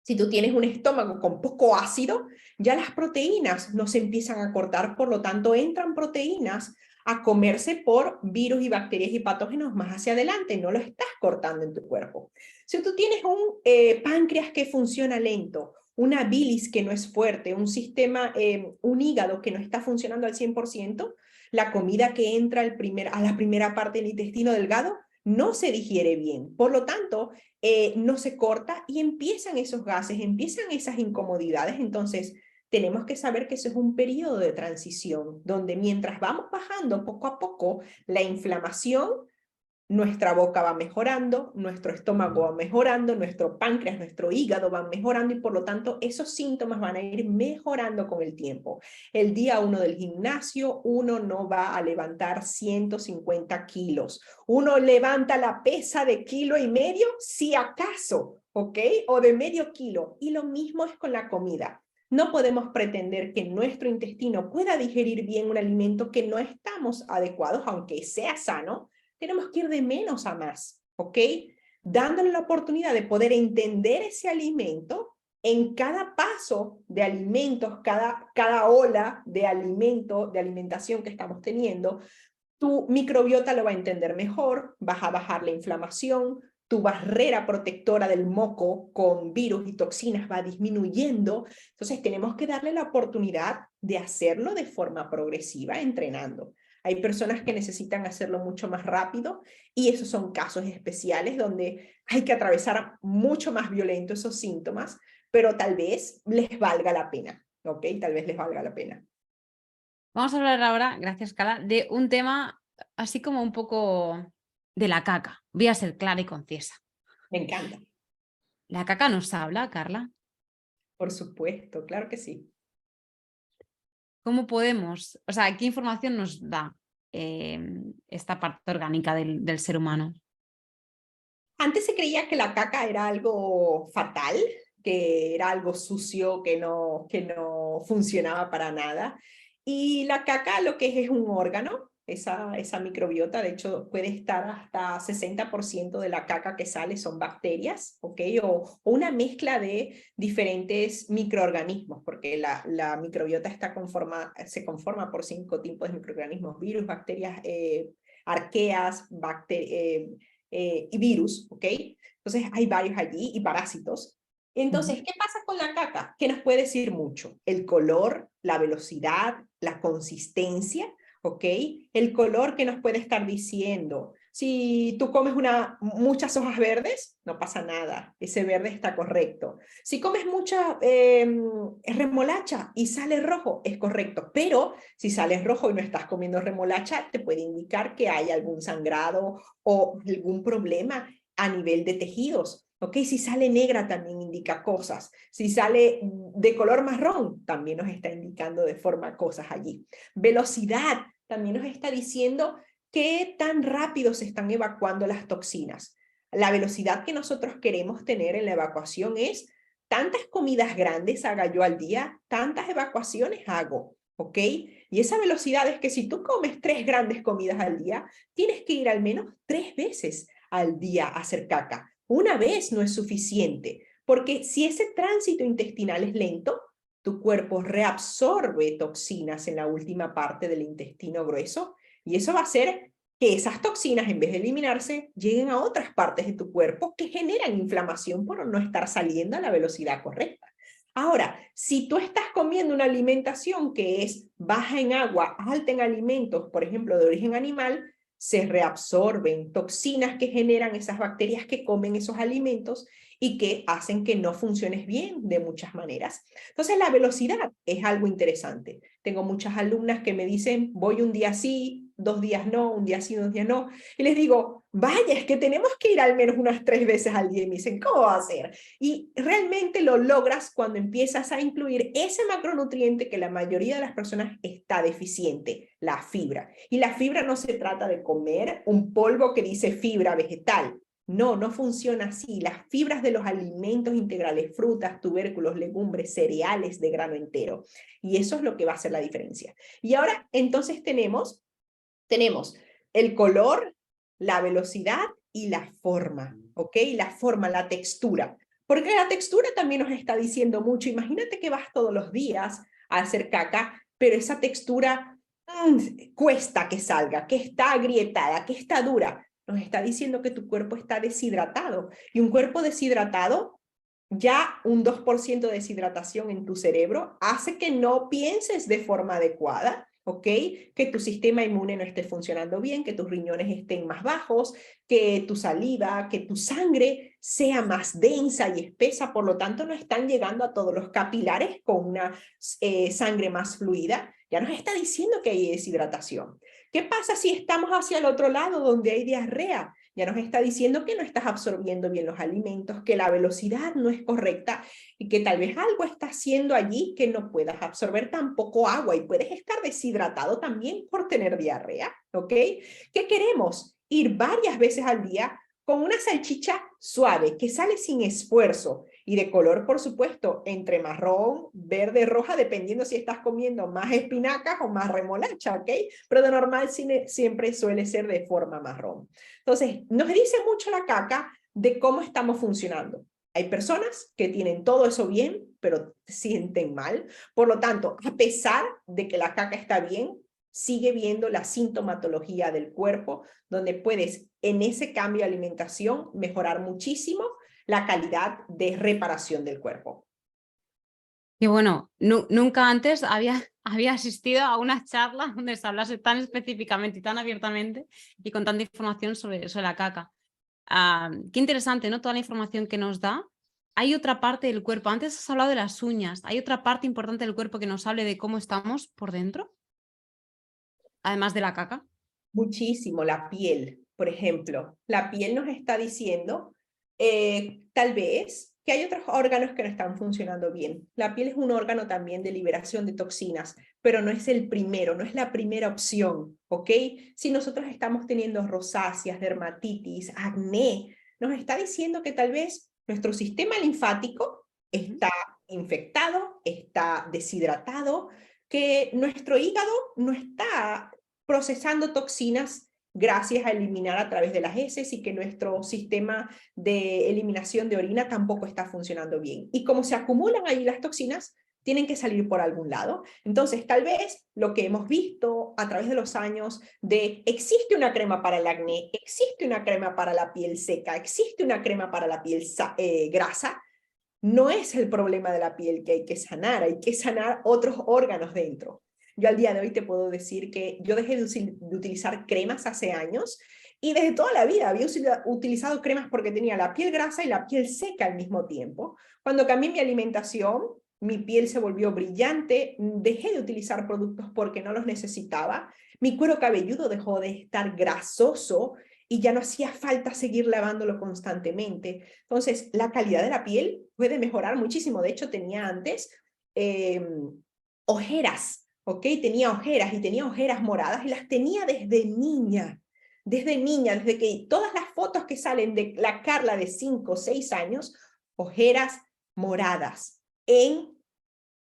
Si tú tienes un estómago con poco ácido, ya las proteínas no se empiezan a cortar, por lo tanto entran proteínas a comerse por virus y bacterias y patógenos más hacia adelante, no lo estás cortando en tu cuerpo. Si tú tienes un páncreas que funciona lento, una bilis que no es fuerte, un sistema, un hígado que no está funcionando al 100%, la comida que entra a la primera parte del intestino delgado no se digiere bien. Por lo tanto, no se corta y empiezan esos gases, empiezan esas incomodidades. Entonces, tenemos que saber que eso es un periodo de transición, donde mientras vamos bajando poco a poco la inflamación, nuestra boca va mejorando, nuestro estómago va mejorando, nuestro páncreas, nuestro hígado van mejorando y por lo tanto esos síntomas van a ir mejorando con el tiempo. El día 1 del gimnasio, uno no va a levantar 150 kilos. Uno levanta la pesa de 1,5 kilos, si acaso, ¿ok? O de medio kilo. Y lo mismo es con la comida. No podemos pretender que nuestro intestino pueda digerir bien un alimento que no estamos adecuados, aunque sea sano. Tenemos que ir de menos a más, ¿ok? Dándole la oportunidad de poder entender ese alimento en cada paso de alimentos, cada ola de alimentación que estamos teniendo, tu microbiota lo va a entender mejor, vas a bajar la inflamación, tu barrera protectora del moco con virus y toxinas va disminuyendo. Entonces tenemos que darle la oportunidad de hacerlo de forma progresiva, entrenando. Hay personas que necesitan hacerlo mucho más rápido y esos son casos especiales donde hay que atravesar mucho más violento esos síntomas, pero tal vez les valga la pena, ¿ok? Tal vez les valga la pena. Vamos a hablar ahora, gracias Carla, de un tema así como un poco de la caca. Voy a ser clara y concisa. Me encanta. ¿La caca nos habla, Carla? Por supuesto, claro que sí. ¿Cómo podemos, o sea, qué información nos da esta parte orgánica del ser humano? Antes se creía que la caca era algo fatal, que era algo sucio, que no funcionaba para nada. Y la caca lo que es un órgano, esa microbiota, de hecho puede estar hasta 60% de la caca que sale son bacterias, ¿ok? O una mezcla de diferentes microorganismos, porque la microbiota se conforma por 5 tipos de microorganismos: virus, bacterias, arqueas, y virus, ¿ok? Entonces hay varios allí y parásitos. Entonces, ¿qué pasa con la caca? Que nos puede decir mucho. El color, la velocidad, la consistencia, ¿ok? El color que nos puede estar diciendo. Si tú comes muchas hojas verdes, no pasa nada. Ese verde está correcto. Si comes mucha remolacha y sale rojo, es correcto. Pero si sales rojo y no estás comiendo remolacha, te puede indicar que hay algún sangrado o algún problema a nivel de tejidos. ¿Ok? Si sale negra también indica cosas. Si sale de color marrón, también nos está indicando de forma cosas allí. Velocidad también nos está diciendo qué tan rápido se están evacuando las toxinas. La velocidad que nosotros queremos tener en la evacuación es: tantas comidas grandes haga yo al día, tantas evacuaciones hago, ¿ok? Y esa velocidad es que si tú comes 3 grandes comidas al día, tienes que ir al menos 3 veces al día a hacer caca. Una vez no es suficiente, porque si ese tránsito intestinal es lento, tu cuerpo reabsorbe toxinas en la última parte del intestino grueso y eso va a hacer que esas toxinas, en vez de eliminarse, lleguen a otras partes de tu cuerpo que generan inflamación por no estar saliendo a la velocidad correcta. Ahora, si tú estás comiendo una alimentación que es baja en agua, alta en alimentos, por ejemplo, de origen animal, se reabsorben toxinas que generan esas bacterias que comen esos alimentos y que hacen que no funciones bien de muchas maneras. Entonces, la velocidad es algo interesante. Tengo muchas alumnas que me dicen, voy un día sí, 2 días no, un día sí, 2 días no. Y les digo, vaya, es que tenemos que ir al menos unas 3 veces al día. Y me dicen, ¿cómo va a ser? Y realmente lo logras cuando empiezas a incluir ese macronutriente que la mayoría de las personas está deficiente, la fibra. Y la fibra no se trata de comer un polvo que dice fibra vegetal. No, no funciona así. Las fibras de los alimentos integrales, frutas, tubérculos, legumbres, cereales de grano entero. Y eso es lo que va a hacer la diferencia. Y ahora entonces tenemos el color, la velocidad y la forma, ¿ok? La forma, la textura. Porque la textura también nos está diciendo mucho. Imagínate que vas todos los días a hacer caca, pero esa textura cuesta que salga, que está agrietada, que está dura. Nos está diciendo que tu cuerpo está deshidratado. Y un cuerpo deshidratado, ya un 2% de deshidratación en tu cerebro hace que no pienses de forma adecuada, ¿ok? Que tu sistema inmune no esté funcionando bien, que tus riñones estén más bajos, que tu saliva, que tu sangre sea más densa y espesa, por lo tanto no están llegando a todos los capilares con una sangre más fluida. Ya nos está diciendo que hay deshidratación. ¿Qué pasa si estamos hacia el otro lado donde hay diarrea? Ya nos está diciendo que no estás absorbiendo bien los alimentos, que la velocidad no es correcta y que tal vez algo está haciendo allí que no puedas absorber tampoco agua y puedes estar deshidratado también por tener diarrea, ¿ok? ¿Qué queremos? Ir varias veces al día con una salchicha suave que sale sin esfuerzo y de color, por supuesto, entre marrón, verde, roja, dependiendo si estás comiendo más espinacas o más remolacha, ¿ok? Pero de normal siempre suele ser de forma marrón. Entonces, nos dice mucho la caca de cómo estamos funcionando. Hay personas que tienen todo eso bien, pero se sienten mal. Por lo tanto, a pesar de que la caca está bien, sigue viendo la sintomatología del cuerpo, donde puedes, en ese cambio de alimentación, mejorar muchísimo la calidad de reparación del cuerpo. Y bueno, nunca antes había asistido a una charla donde se hablase tan específicamente y tan abiertamente y con tanta información sobre la caca. Qué interesante, ¿no? Toda la información que nos da. Hay otra parte del cuerpo. Antes has hablado de las uñas. ¿Hay otra parte importante del cuerpo que nos hable de cómo estamos por dentro? Además de la caca. Muchísimo la piel, por ejemplo. La piel nos está diciendo tal vez que hay otros órganos que no están funcionando bien. La piel es un órgano también de liberación de toxinas, pero no es el primero, no es la primera opción, ¿ok? Si nosotros estamos teniendo rosáceas, dermatitis, acné, nos está diciendo que tal vez nuestro sistema linfático está infectado, está deshidratado, que nuestro hígado no está procesando toxinas gracias a eliminar a través de las heces y que nuestro sistema de eliminación de orina tampoco está funcionando bien. Y como se acumulan ahí las toxinas, tienen que salir por algún lado. Entonces, tal vez lo que hemos visto a través de los años de existe una crema para el acné, existe una crema para la piel seca, existe una crema para la piel grasa, no es el problema de la piel que hay que sanar otros órganos dentro. Yo al día de hoy te puedo decir que yo dejé de utilizar cremas hace años y desde toda la vida había utilizado cremas porque tenía la piel grasa y la piel seca al mismo tiempo. Cuando cambié mi alimentación, mi piel se volvió brillante, dejé de utilizar productos porque no los necesitaba, mi cuero cabelludo dejó de estar grasoso y ya no hacía falta seguir lavándolo constantemente. Entonces, la calidad de la piel puede mejorar muchísimo. De hecho, tenía antes ojeras, ¿ok? Tenía ojeras y tenía ojeras moradas y las tenía desde que todas las fotos que salen de la Carla de 5 o 6 años, ojeras moradas en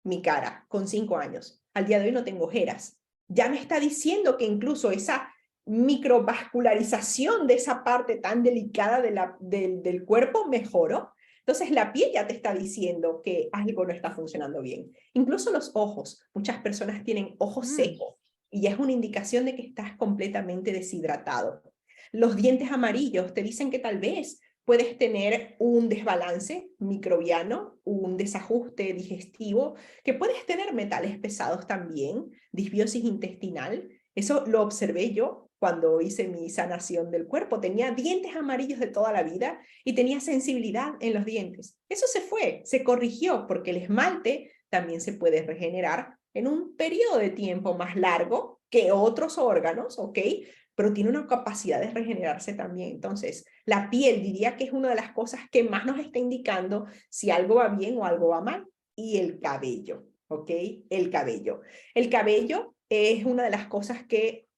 mi cara con 5 años. Al día de hoy no tengo ojeras. Ya me está diciendo que incluso esa microvascularización de esa parte tan delicada del cuerpo mejoró. Entonces la piel ya te está diciendo que algo no está funcionando bien. Incluso los ojos. Muchas personas tienen ojos secos y ya es una indicación de que estás completamente deshidratado. Los dientes amarillos te dicen que tal vez puedes tener un desbalance microbiano, un desajuste digestivo, que puedes tener metales pesados también, disbiosis intestinal. Eso lo observé yo cuando hice mi sanación del cuerpo. Tenía dientes amarillos de toda la vida y tenía sensibilidad en los dientes. Eso se corrigió porque el esmalte también se puede regenerar en un periodo de tiempo más largo que otros órganos, ¿ok? Pero tiene una capacidad de regenerarse también. Entonces, la piel diría que es una de las cosas que más nos está indicando si algo va bien o algo va mal. Y el cabello, ¿ok? El cabello. El cabello es una de las cosas que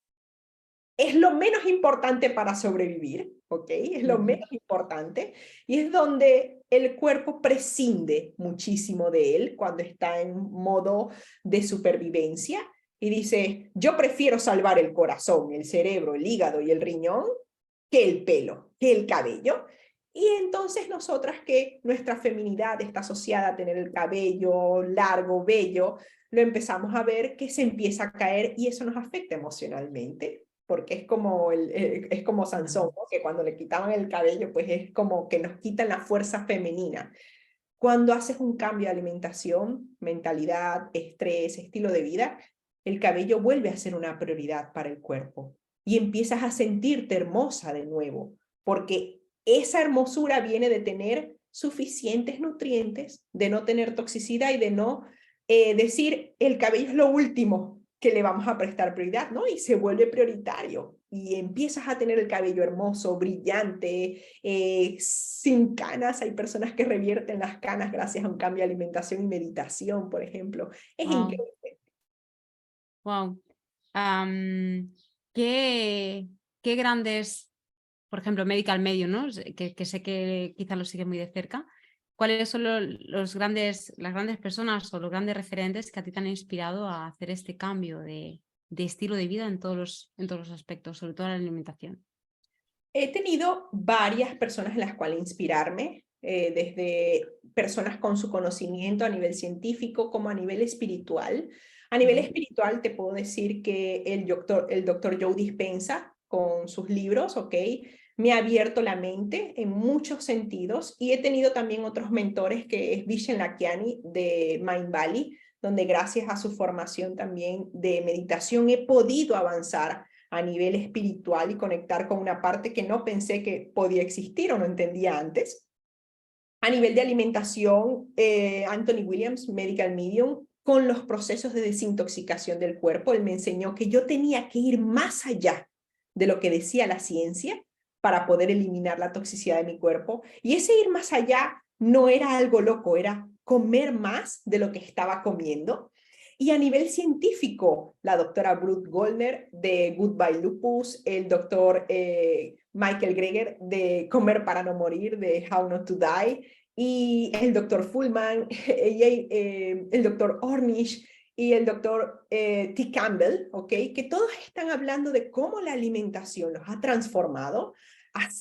es lo menos importante para sobrevivir, ¿ok? Es lo menos importante y es donde el cuerpo prescinde muchísimo de él cuando está en modo de supervivencia y dice, yo prefiero salvar el corazón, el cerebro, el hígado y el riñón que el pelo, que el cabello. Y entonces nosotras que nuestra feminidad está asociada a tener el cabello largo, bello, lo empezamos a ver que se empieza a caer y eso nos afecta emocionalmente porque es como Sansón, ¿no? Que cuando le quitaban el cabello, pues es como que nos quitan la fuerza femenina. Cuando haces un cambio de alimentación, mentalidad, estrés, estilo de vida, el cabello vuelve a ser una prioridad para el cuerpo y empiezas a sentirte hermosa de nuevo, porque esa hermosura viene de tener suficientes nutrientes, de no tener toxicidad y de no decir el cabello es lo último que le vamos a prestar prioridad, ¿no? Y se vuelve prioritario y empiezas a tener el cabello hermoso, brillante, sin canas. Hay personas que revierten las canas gracias a un cambio de alimentación y meditación, por ejemplo. Es Wow, increíble. wow. Qué, qué grandes, por ejemplo, Medical Medio, ¿no? Que sé que quizá lo sigue muy de cerca. ¿Cuáles son las grandes personas o los grandes referentes que a ti te han inspirado a hacer este cambio de estilo de vida en todos los aspectos, sobre todo en la alimentación? He tenido varias personas en las cuales inspirarme, desde personas con su conocimiento a nivel científico como a nivel espiritual. A nivel espiritual te puedo decir que el doctor Joe Dispenza, con sus libros, ¿ok? Me ha abierto la mente en muchos sentidos y he tenido también otros mentores que es Vishen Lakhiani de Mind Valley, donde gracias a su formación también de meditación he podido avanzar a nivel espiritual y conectar con una parte que no pensé que podía existir o no entendía antes. A nivel de alimentación, Anthony Williams, Medical Medium, con los procesos de desintoxicación del cuerpo, él me enseñó que yo tenía que ir más allá de lo que decía la ciencia para poder eliminar la toxicidad de mi cuerpo. Y ese ir más allá no era algo loco, era comer más de lo que estaba comiendo. Y a nivel científico, la doctora Ruth Goldner de Goodbye Lupus, el doctor Michael Greger de Comer para no morir, de How Not to Die, y el doctor Fullman, el doctor Ornish y el doctor T. Campbell, ¿ok? Que todos están hablando de cómo la alimentación los ha transformado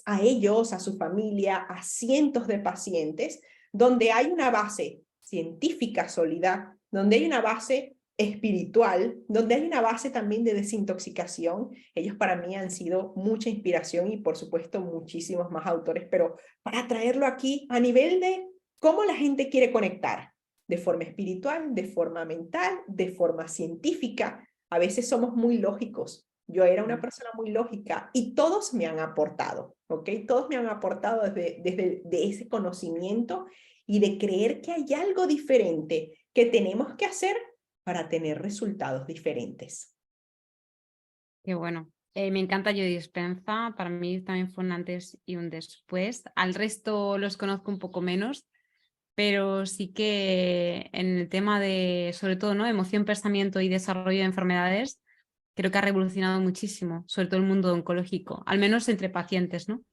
a ellos, a su familia, a cientos de pacientes, donde hay una base científica sólida, donde hay una base espiritual, donde hay una base también de desintoxicación. Ellos para mí han sido mucha inspiración y por supuesto muchísimos más autores, pero para traerlo aquí a nivel de cómo la gente quiere conectar, de forma espiritual, de forma mental, de forma científica. A veces somos muy lógicos. Yo era una persona muy lógica y todos me han aportado, ¿ok? Todos me han aportado desde de ese conocimiento y de creer que hay algo diferente que tenemos que hacer para tener resultados diferentes. Qué bueno. Me encanta Joe Dispenza. Para mí también fue un antes y un después. Al resto los conozco un poco menos, pero sí que en el tema de, sobre todo, ¿no? Emoción, pensamiento y desarrollo de enfermedades, creo que ha revolucionado muchísimo, sobre todo el mundo oncológico, al menos entre pacientes, ¿no?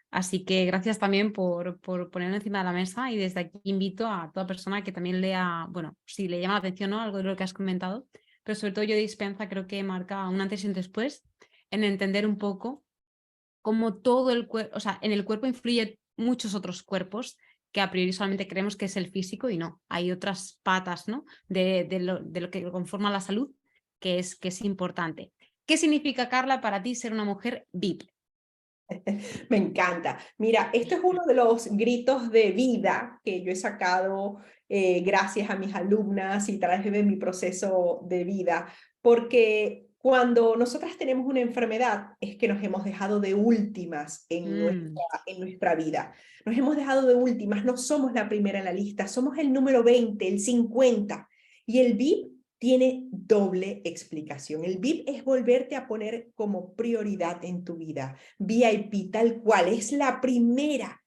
Así que gracias también por ponerlo encima de la mesa y desde aquí invito a toda persona que también lea, bueno, si le llama la atención, ¿no? Algo de lo que has comentado, pero sobre todo yo Dispenza creo que marca un antes y un después en entender un poco cómo todo el cuerpo, o sea, en el cuerpo influye muchos otros cuerpos que a priori solamente creemos que es el físico y no, hay otras patas, ¿no? De lo que conforma la salud que es importante. ¿Qué significa, Carla, para ti ser una mujer VIP? Me encanta. Mira, esto es uno de los gritos de vida que yo he sacado gracias a mis alumnas y a través de mi proceso de vida, porque cuando nosotras tenemos una enfermedad es que nos hemos dejado de últimas en nuestra vida. Nos hemos dejado de últimas, no somos la primera en la lista, somos el número 20, el 50. Y el VIP tiene doble explicación. El VIP es volverte a poner como prioridad en tu vida. VIP tal cual, es la primera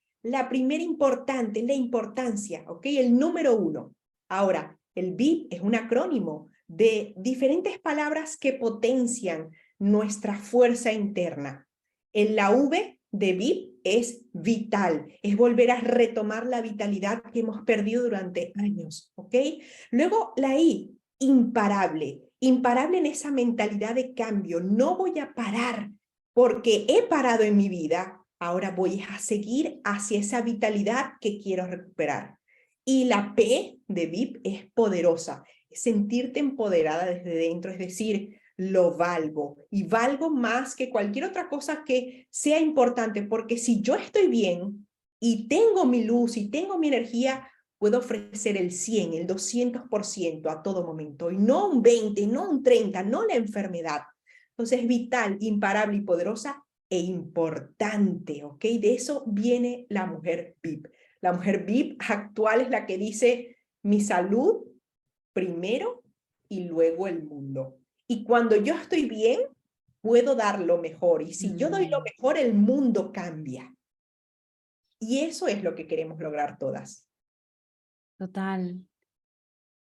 importante, la importancia, ¿ok? El número 1. Ahora, el VIP es un acrónimo de diferentes palabras que potencian nuestra fuerza interna. En la V de VIP es vital, es volver a retomar la vitalidad que hemos perdido durante años, ¿ok? Luego la I, imparable, imparable en esa mentalidad de cambio, no voy a parar porque he parado en mi vida, ahora voy a seguir hacia esa vitalidad que quiero recuperar. Y la P de VIP es poderosa, es sentirte empoderada desde dentro, es decir, lo valgo y valgo más que cualquier otra cosa que sea importante, porque si yo estoy bien y tengo mi luz y tengo mi energía, puedo ofrecer el 100, el 200% a todo momento, y no un 20, no un 30, no la enfermedad. Entonces, vital, imparable y poderosa e importante, ¿ok? De eso viene la mujer VIP. La mujer VIP actual es la que dice, mi salud primero y luego el mundo. Y cuando yo estoy bien, puedo dar lo mejor. Y si yo doy lo mejor, el mundo cambia. Y eso es lo que queremos lograr todas. Total.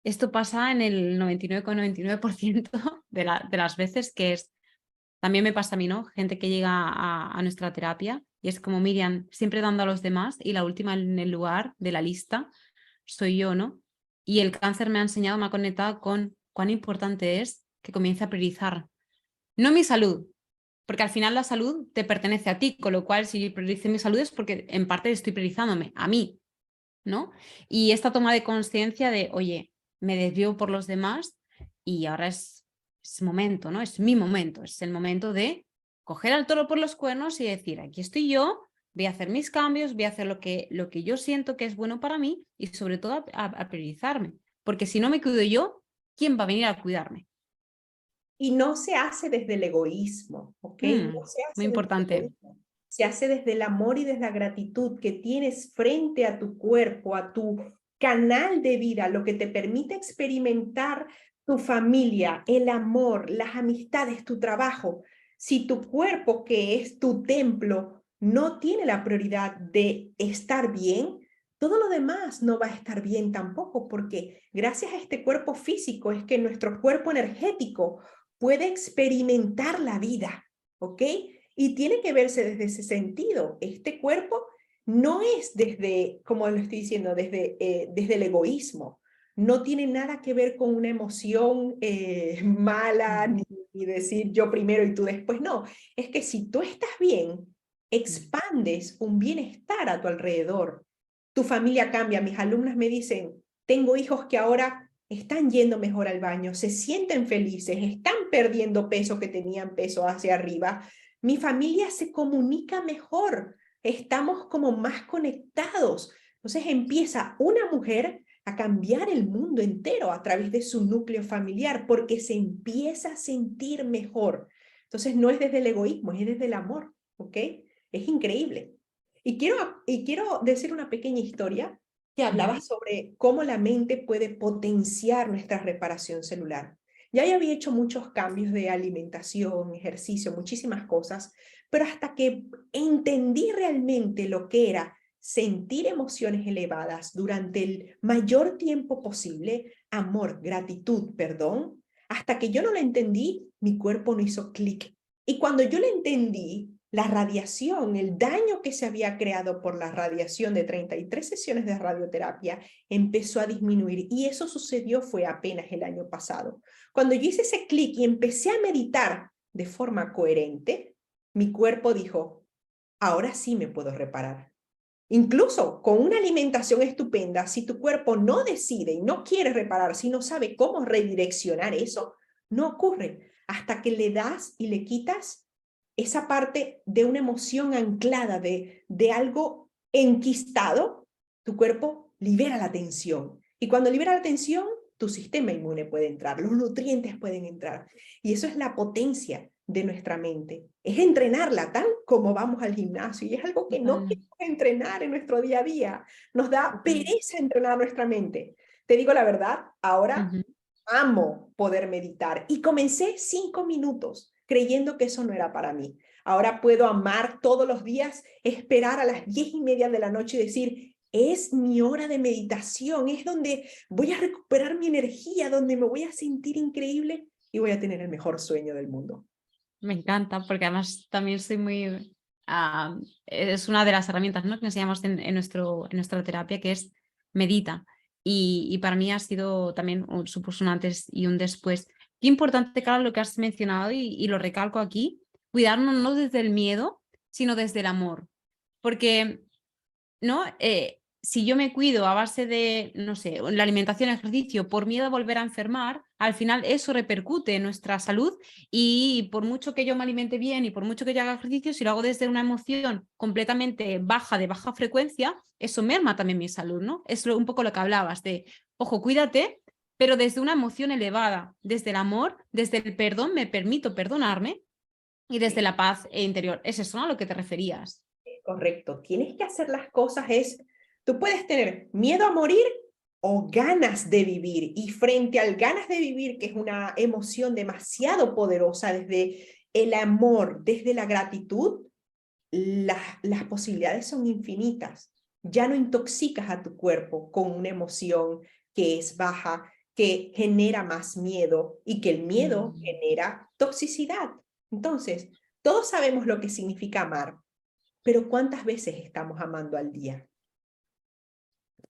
Esto pasa en el 99,99% de las veces, que es, también me pasa a mí, ¿no? Gente que llega a nuestra terapia y es como Miriam, siempre dando a los demás y la última en el lugar de la lista soy yo, ¿no? Y el cáncer me ha enseñado, me ha conectado con cuán importante es que comience a priorizar, no mi salud, porque al final la salud te pertenece a ti, con lo cual si priorizo mi salud es porque en parte estoy priorizándome a mí, ¿no? Y esta toma de conciencia de, oye, me desvío por los demás y ahora es momento, ¿no? Es mi momento, es el momento de coger al toro por los cuernos y decir, aquí estoy yo, voy a hacer mis cambios, voy a hacer lo que yo siento que es bueno para mí y sobre todo a priorizarme, porque si no me cuido yo, ¿quién va a venir a cuidarme? Y no se hace desde el egoísmo, ¿ok? No se Muy hace desde el importante. egoísmo. Se hace desde el amor y desde la gratitud que tienes frente a tu cuerpo, a tu canal de vida, lo que te permite experimentar tu familia, el amor, las amistades, tu trabajo. Si tu cuerpo, que es tu templo, no tiene la prioridad de estar bien, todo lo demás no va a estar bien tampoco, porque gracias a este cuerpo físico es que nuestro cuerpo energético puede experimentar la vida, ¿ok? Y tiene que verse desde ese sentido. Este cuerpo no es desde, como lo estoy diciendo, desde el egoísmo. No tiene nada que ver con una emoción mala, ni decir yo primero y tú después. No, es que si tú estás bien, expandes un bienestar a tu alrededor. Tu familia cambia. Mis alumnas me dicen, tengo hijos que ahora están yendo mejor al baño, se sienten felices, están perdiendo peso que tenían peso hacia arriba. Mi familia se comunica mejor, estamos como más conectados. Entonces empieza una mujer a cambiar el mundo entero a través de su núcleo familiar porque se empieza a sentir mejor. Entonces no es desde el egoísmo, es desde el amor, ¿ok? Es increíble. Y quiero decir una pequeña historia que hablaba sobre cómo la mente puede potenciar nuestra reparación celular. Ya yo había hecho muchos cambios de alimentación, ejercicio, muchísimas cosas, pero hasta que entendí realmente lo que era sentir emociones elevadas durante el mayor tiempo posible, amor, gratitud, perdón, hasta que yo no lo entendí, mi cuerpo no hizo clic. Y cuando yo lo entendí, la radiación, el daño que se había creado por la radiación de 33 sesiones de radioterapia empezó a disminuir y eso sucedió fue apenas el año pasado. Cuando yo hice ese clic y empecé a meditar de forma coherente, mi cuerpo dijo, ahora sí me puedo reparar. Incluso con una alimentación estupenda, si tu cuerpo no decide y no quiere reparar, si no sabe cómo redireccionar eso, no ocurre hasta que le das y le quitas esa parte de una emoción anclada, de algo enquistado, tu cuerpo libera la tensión. Y cuando libera la tensión, tu sistema inmune puede entrar, los nutrientes pueden entrar. Y eso es la potencia de nuestra mente. Es entrenarla tal como vamos al gimnasio. Y es algo que no queremos entrenar en nuestro día a día. Nos da pereza entrenar nuestra mente. Te digo la verdad, ahora amo poder meditar. Y comencé 5 minutos creyendo que eso no era para mí. Ahora puedo amar todos los días, esperar a las 10:30 de la noche y decir, es mi hora de meditación, es donde voy a recuperar mi energía, donde me voy a sentir increíble y voy a tener el mejor sueño del mundo. Me encanta, porque además también soy muy... es una de las herramientas, ¿no?, que enseñamos en nuestra terapia, que es medita. Y para mí ha sido también supuso un antes y un después. Qué importante, claro, lo que has mencionado y lo recalco aquí, cuidarnos no desde el miedo, sino desde el amor. Porque, ¿no? si yo me cuido a base de, no sé, la alimentación, ejercicio, por miedo a volver a enfermar, al final eso repercute en nuestra salud y por mucho que yo me alimente bien y por mucho que yo haga ejercicio, si lo hago desde una emoción completamente baja, de baja frecuencia, eso merma también mi salud, ¿no? Es un poco lo que hablabas de, ojo, cuídate, pero desde una emoción elevada, desde el amor, desde el perdón, me permito perdonarme y desde la paz interior. ¿Es eso, no, a lo que te referías? Correcto, tienes que hacer las cosas tú puedes tener miedo a morir o ganas de vivir, y frente al ganas de vivir, que es una emoción demasiado poderosa desde el amor, desde la gratitud, las posibilidades son infinitas. Ya no intoxicas a tu cuerpo con una emoción que es baja, que genera más miedo y que el miedo genera toxicidad. Entonces, todos sabemos lo que significa amar, pero ¿cuántas veces estamos amando al día?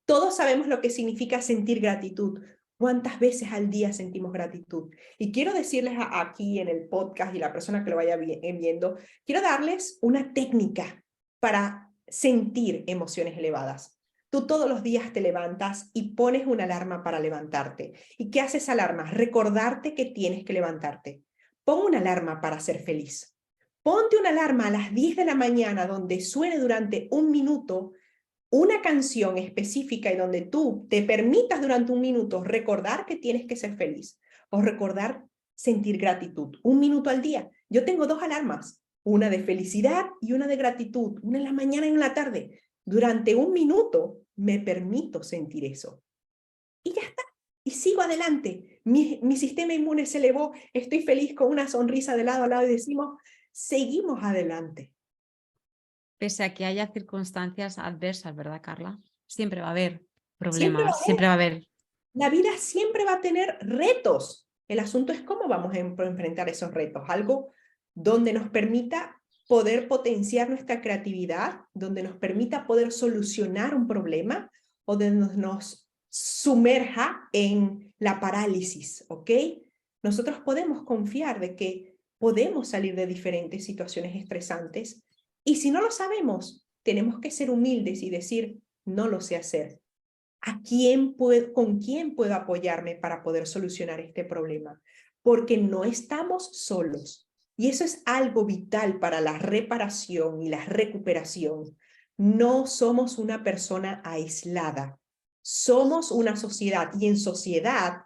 Todos sabemos lo que significa sentir gratitud. ¿Cuántas veces al día sentimos gratitud? Y quiero decirles aquí en el podcast y la persona que lo vaya viendo, quiero darles una técnica para sentir emociones elevadas. Tú todos los días te levantas y pones una alarma para levantarte. ¿Y qué hace esa alarma? Recordarte que tienes que levantarte. Pon una alarma para ser feliz. Ponte una alarma a las 10 de la mañana donde suene durante un minuto una canción específica y donde tú te permitas durante un minuto recordar que tienes que ser feliz o recordar sentir gratitud. Un minuto al día. Yo tengo 2 alarmas, una de felicidad y una de gratitud, una en la mañana y una en la tarde. Durante un minuto me permito sentir eso. Y ya está. Y sigo adelante. Mi sistema inmune se elevó, estoy feliz con una sonrisa de lado a lado y decimos, seguimos adelante. Pese a que haya circunstancias adversas, ¿verdad, Carla? Siempre va a haber Siempre va problemas, a haber. siempre va a haber. La vida siempre va a tener retos. El asunto es cómo vamos a enfrentar esos retos. Algo donde nos permita poder potenciar nuestra creatividad, donde nos permita poder solucionar un problema o donde nos sumerja en la parálisis, ¿ok? Nosotros podemos confiar de que podemos salir de diferentes situaciones estresantes, y si no lo sabemos, tenemos que ser humildes y decir, no lo sé hacer. ¿Con quién puedo apoyarme para poder solucionar este problema? Porque no estamos solos. Y eso es algo vital para la reparación y la recuperación. No somos una persona aislada. Somos una sociedad, y en sociedad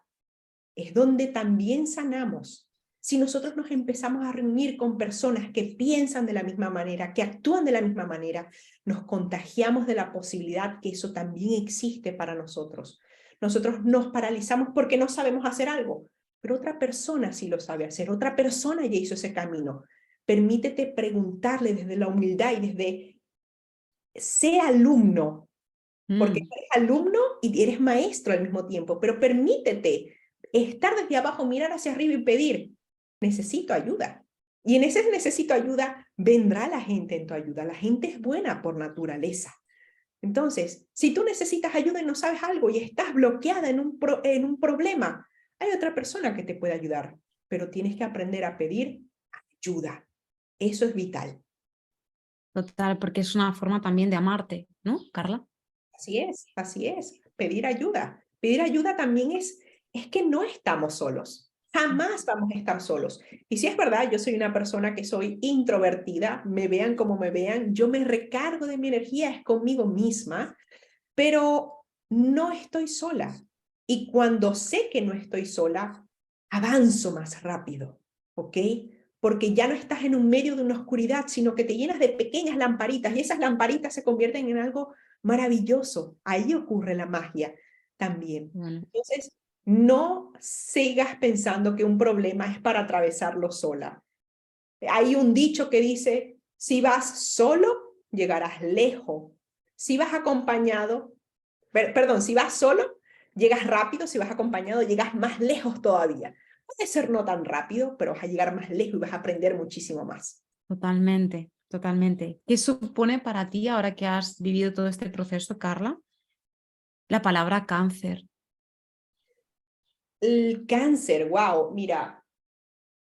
es donde también sanamos. Si nosotros nos empezamos a reunir con personas que piensan de la misma manera, que actúan de la misma manera, nos contagiamos de la posibilidad que eso también existe para nosotros. Nosotros nos paralizamos porque no sabemos hacer algo, pero otra persona sí lo sabe hacer, otra persona ya hizo ese camino. Permítete preguntarle desde la humildad y desde, sé alumno, porque eres alumno y eres maestro al mismo tiempo, pero permítete estar desde abajo, mirar hacia arriba y pedir, necesito ayuda. Y en ese necesito ayuda, vendrá la gente en tu ayuda. La gente es buena por naturaleza. Entonces, si tú necesitas ayuda y no sabes algo y estás bloqueada en un problema, hay otra persona que te puede ayudar, pero tienes que aprender a pedir ayuda. Eso es vital. Total, porque es una forma también de amarte, ¿no, Carla? Así es, así es. Pedir ayuda. Pedir ayuda también es que no estamos solos. Jamás vamos a estar solos. Y si es verdad, yo soy una persona que soy introvertida, me vean como me vean, yo me recargo de mi energía, es conmigo misma, pero no estoy sola. Y cuando sé que no estoy sola, avanzo más rápido, ¿ok? Porque ya no estás en un medio de una oscuridad, sino que te llenas de pequeñas lamparitas y esas lamparitas se convierten en algo maravilloso. Ahí ocurre la magia también. Bueno, Entonces, no sigas pensando que un problema es para atravesarlo sola. Hay un dicho que dice, si vas solo, llegarás lejos. Si vas acompañado, perdón, si vas solo, llegas rápido, si vas acompañado, llegas más lejos todavía. Puede ser no tan rápido, pero vas a llegar más lejos y vas a aprender muchísimo más. totalmente, totalmente. ¿Qué supone para ti, ahora que has vivido todo este proceso, Carla, la palabra cáncer? El cáncer, wow, mira,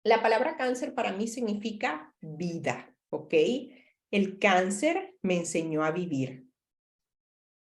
la palabra cáncer para mí significa vida, ¿ok? El cáncer me enseñó a vivir.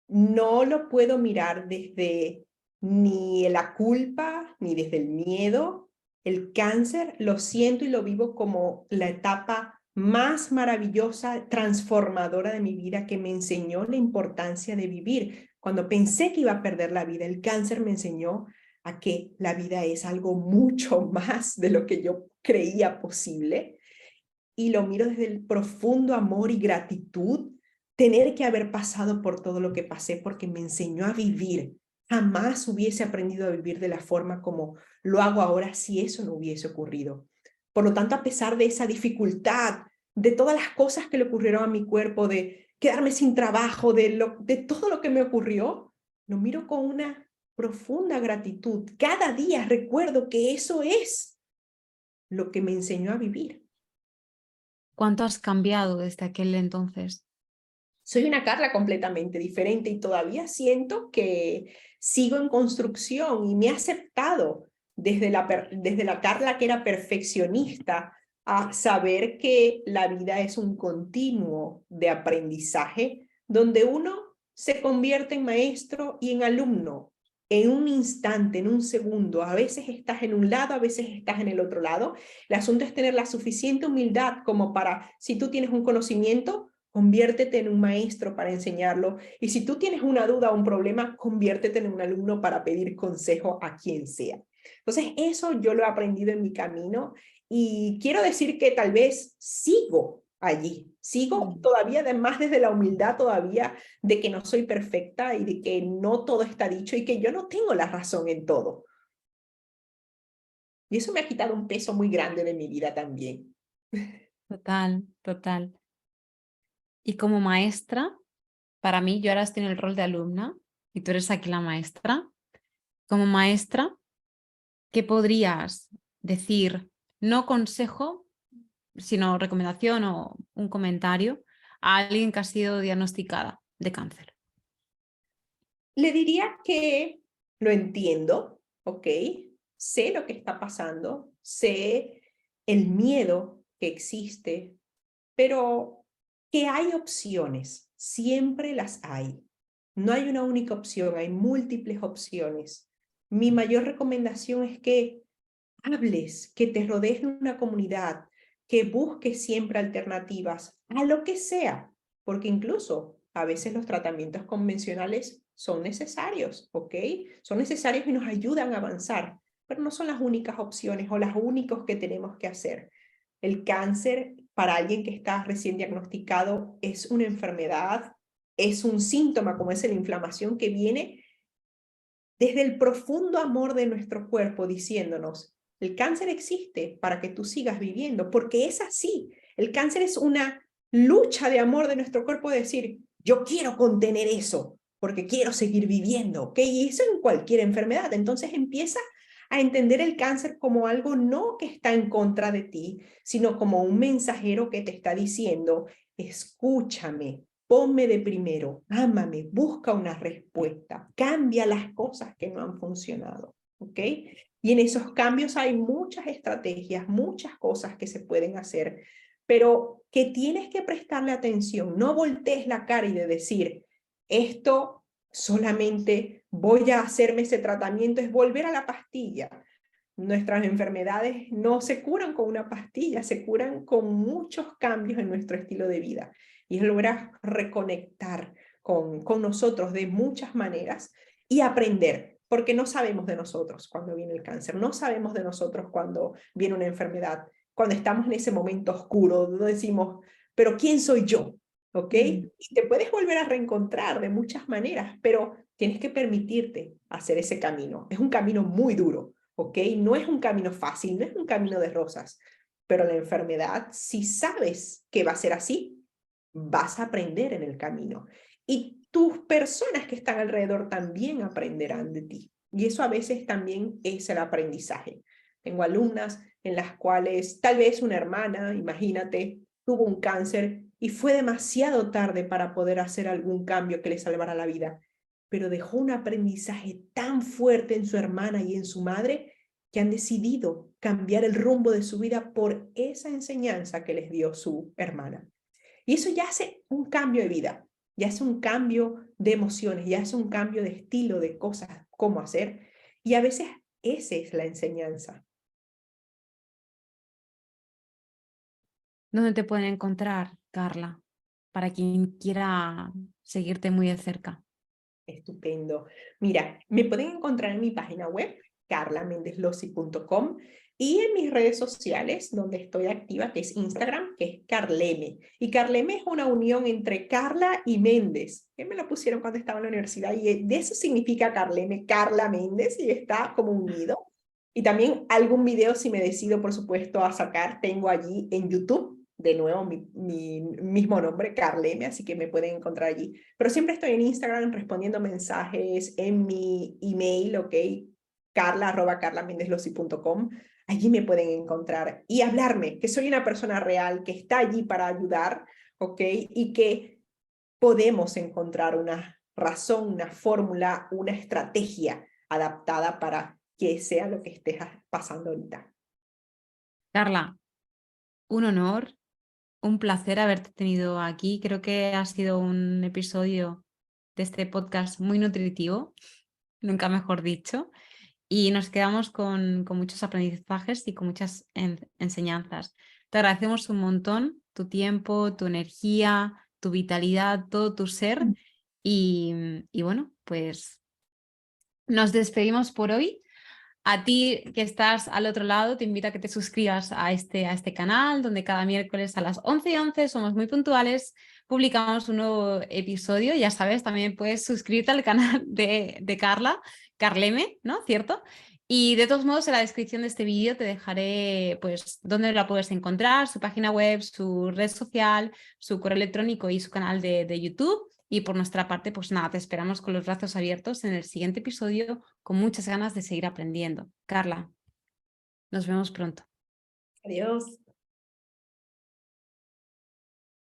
no lo puedo mirar desde ni la culpa, ni desde el miedo. El cáncer lo siento y lo vivo como la etapa más maravillosa, transformadora de mi vida, que me enseñó la importancia de vivir. Cuando pensé que iba a perder la vida, el cáncer me enseñó a que la vida es algo mucho más de lo que yo creía posible, y lo miro desde el profundo amor y gratitud, tener que haber pasado por todo lo que pasé porque me enseñó a vivir. Jamás hubiese aprendido a vivir de la forma como lo hago ahora si eso no hubiese ocurrido. Por lo tanto, a pesar de esa dificultad, de todas las cosas que le ocurrieron a mi cuerpo, de quedarme sin trabajo, de todo lo que me ocurrió, lo miro con una profunda gratitud. Cada día recuerdo que eso es lo que me enseñó a vivir. ¿Cuánto has cambiado desde aquel entonces? Soy una Carla completamente diferente y todavía siento que sigo en construcción, y me he aceptado desde la Carla que era perfeccionista a saber que la vida es un continuo de aprendizaje donde uno se convierte en maestro y en alumno en un instante, en un segundo. A veces estás en un lado, a veces estás en el otro lado. El asunto es tener la suficiente humildad como para, si tú tienes un conocimiento, conviértete en un maestro para enseñarlo. Y si tú tienes una duda o un problema, conviértete en un alumno para pedir consejo a quien sea. Entonces, eso yo lo he aprendido en mi camino, y quiero decir que tal vez sigo allí. Sigo todavía, además desde la humildad todavía, de que no soy perfecta y de que no todo está dicho y que yo no tengo la razón en todo. Y eso me ha quitado un peso muy grande de mi vida también. Total, total. Y como maestra, para mí, yo ahora estoy en el rol de alumna y tú eres aquí la maestra. Como maestra, ¿qué podrías decir? No consejo, sino recomendación o un comentario a alguien que ha sido diagnosticada de cáncer. Le diría que lo entiendo, ¿ok? Sé lo que está pasando, sé el miedo que existe, pero que hay opciones, siempre las hay. No hay una única opción, hay múltiples opciones. Mi mayor recomendación es que hables, que te rodees de una comunidad, que busques siempre alternativas a lo que sea, porque incluso a veces los tratamientos convencionales son necesarios, ¿ok? Son necesarios y nos ayudan a avanzar, pero no son las únicas opciones o las únicos que tenemos que hacer. El cáncer, para alguien que está recién diagnosticado, es una enfermedad, es un síntoma como es la inflamación, que viene desde el profundo amor de nuestro cuerpo diciéndonos: el cáncer existe para que tú sigas viviendo, porque es así. El cáncer es una lucha de amor de nuestro cuerpo de decir: yo quiero contener eso porque quiero seguir viviendo, ¿ok? Y eso en cualquier enfermedad. Entonces empieza a entender el cáncer como algo no que está en contra de ti, sino como un mensajero que te está diciendo: escúchame, ponme de primero, ámame, busca una respuesta, cambia las cosas que no han funcionado, ¿ok? Y en esos cambios hay muchas estrategias, muchas cosas que se pueden hacer, pero que tienes que prestarle atención. No voltees la cara y de decir: esto solamente voy a hacerme ese tratamiento, es volver a la pastilla. Nuestras enfermedades no se curan con una pastilla, se curan con muchos cambios en nuestro estilo de vida. Y es lograr reconectar con nosotros de muchas maneras y aprender, porque no sabemos de nosotros cuando viene el cáncer, no sabemos de nosotros cuando viene una enfermedad, cuando estamos en ese momento oscuro, donde decimos: pero ¿quién soy yo? ¿Ok? Y te puedes volver a reencontrar de muchas maneras, pero tienes que permitirte hacer ese camino. Es un camino muy duro, ¿ok? No es un camino fácil, no es un camino de rosas, pero la enfermedad, si sabes que va a ser así, vas a aprender en el camino. Y tus personas que están alrededor también aprenderán de ti. Y eso a veces también es el aprendizaje. Tengo alumnas en las cuales tal vez una hermana, imagínate, tuvo un cáncer y fue demasiado tarde para poder hacer algún cambio que le salvara la vida, pero dejó un aprendizaje tan fuerte en su hermana y en su madre que han decidido cambiar el rumbo de su vida por esa enseñanza que les dio su hermana. Y eso ya hace un cambio de vida, ya hace un cambio de emociones, ya es un cambio de estilo, de cosas, cómo hacer. Y a veces esa es la enseñanza. ¿Dónde te pueden encontrar, Carla? Para quien quiera seguirte muy de cerca. Estupendo. Mira, me pueden encontrar en mi página web, carlamendeslosi.com, y en mis redes sociales, donde estoy activa, que es Instagram, que es Carleme. Y Carleme es una unión entre Carla y Méndez, que me lo pusieron cuando estaba en la universidad, y de eso significa Carleme, Carla Méndez, y está como unido. Y también algún video, si me decido, por supuesto, a sacar, tengo allí en YouTube, de nuevo, mi mismo nombre, Carleme, así que me pueden encontrar allí. Pero siempre estoy en Instagram respondiendo mensajes, en mi email, ¿ok? carla@carlamendeslosi.com. Allí me pueden encontrar y hablarme, que soy una persona real, que está allí para ayudar, ¿ok? Y que podemos encontrar una razón, una fórmula, una estrategia adaptada para que sea lo que estés pasando ahorita. Carla, un honor, un placer haberte tenido aquí. Creo que ha sido un episodio de este podcast muy nutritivo, nunca mejor dicho, y nos quedamos con muchos aprendizajes y con muchas enseñanzas. Te agradecemos un montón tu tiempo, tu energía, tu vitalidad, todo tu ser y bueno, pues nos despedimos por hoy. A ti que estás al otro lado, te invito a que te suscribas a este canal, donde cada miércoles a las 11:11 somos muy puntuales, publicamos un nuevo episodio. Ya sabes, también puedes suscribirte al canal de Carla, Carleme, ¿no? ¿Cierto? Y de todos modos, en la descripción de este vídeo te dejaré pues dónde la puedes encontrar, su página web, su red social, su correo electrónico y su canal de YouTube. Y por nuestra parte, pues nada, te esperamos con los brazos abiertos en el siguiente episodio, con muchas ganas de seguir aprendiendo. Carla, nos vemos pronto. Adiós.